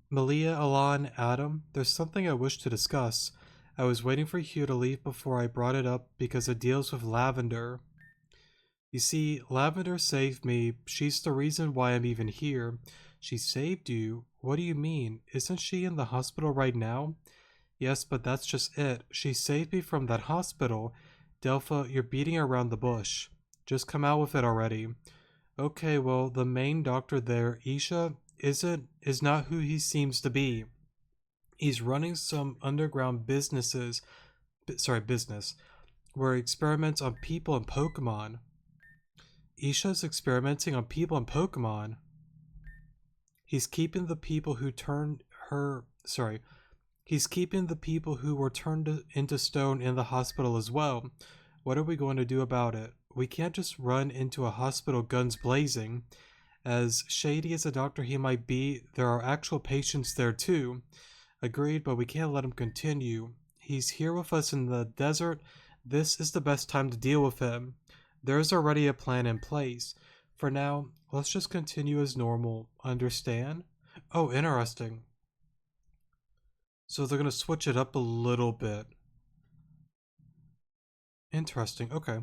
Malia, Alan, Adam, there's something I wish to discuss. I was waiting for Hugh to leave before I brought it up because it deals with Lavender. You see, Lavender saved me. She's the reason why I'm even here. She saved you? What do you mean? Isn't she in the hospital right now? Yes, but that's just it. She saved me from that hospital. Delpha, you're beating around the bush. Just come out with it already. Okay, well, the main doctor there, Isha, is not who he seems to be. He's running some underground business where he experiments on people and Pokemon. Isha's experimenting on people and Pokemon. He's keeping the people who were turned into stone in the hospital as well. What are we going to do about it? We can't just run into a hospital guns blazing. As shady as a doctor he might be, there are actual patients there too. Agreed, but we can't let him continue. He's here with us in the desert. This is the best time to deal with him. There's already a plan in place. For now, let's just continue as normal. Understand? Oh, interesting. So they're gonna switch it up a little bit. Interesting, okay.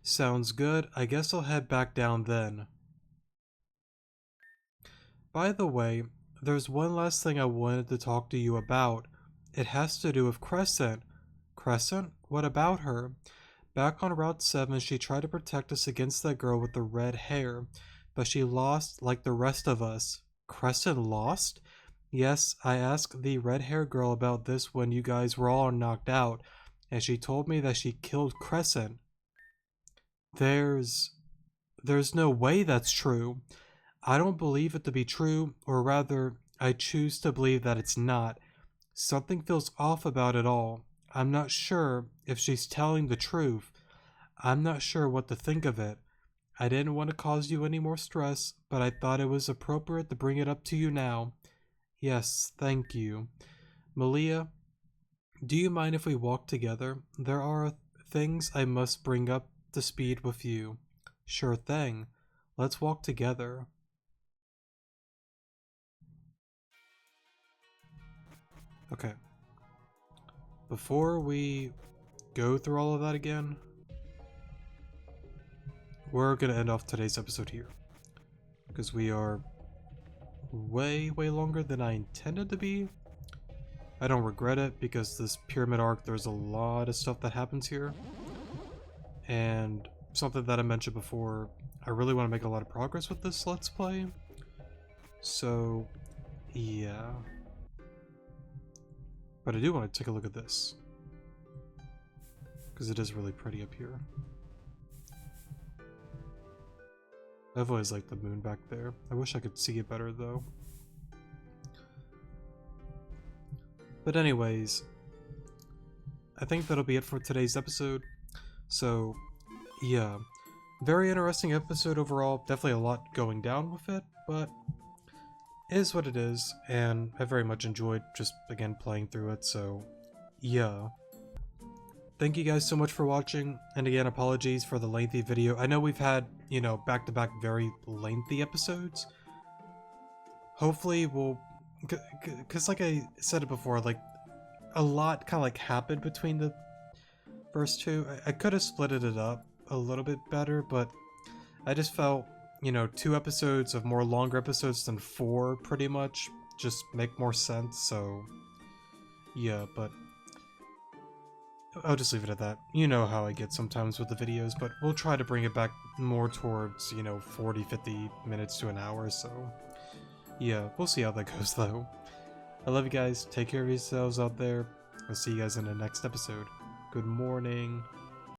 Sounds good. I guess I'll head back down then. By the way, there's one last thing I wanted to talk to you about. It has to do with Crescent. Crescent? What about her? Back on Route 7, she tried to protect us against that girl with the red hair, but she lost like the rest of us. Crescent lost? Yes, I asked the red-haired girl about this when you guys were all knocked out, and she told me that she killed Crescent. There's no way that's true. I don't believe it to be true, or rather, I choose to believe that it's not. Something feels off about it all. I'm not sure if she's telling the truth. I'm not sure what to think of it. I didn't want to cause you any more stress, but I thought it was appropriate to bring it up to you now. Yes, thank you. Malia, do you mind if we walk together? There are things I must bring up to speed with you. Sure thing. Let's walk together. Okay. Before we go through all of that again, we're gonna end off today's episode here. Because we are way longer than I intended to be. I don't regret it because this pyramid arc, there's a lot of stuff that happens here. And something that I mentioned before, I really want to make a lot of progress with this Let's Play. So, yeah. But I do want to take a look at this. Because it is really pretty up here. I've always liked the moon back there. I wish I could see it better though. But anyways, I think that'll be it for today's episode. So, yeah. Very interesting episode overall. Definitely a lot going down with it, but it is what it is, and I very much enjoyed just, again, playing through it, so yeah. Thank you guys so much for watching, and again, apologies for the lengthy video. I know we've had, you know, back-to-back very lengthy episodes. Hopefully we'll, because like I said it before, like, a lot kind of like happened between the first two. I could have split it up a little bit better, but I just felt, you know, 2 episodes of more longer episodes than 4 pretty much just make more sense, so yeah, but I'll just leave it at that. You know how I get sometimes with the videos, but we'll try to bring it back more towards, you know, 40-50 minutes to an hour, so yeah, we'll see how that goes though. I love you guys, take care of yourselves out there, I'll see you guys in the next episode. Good morning.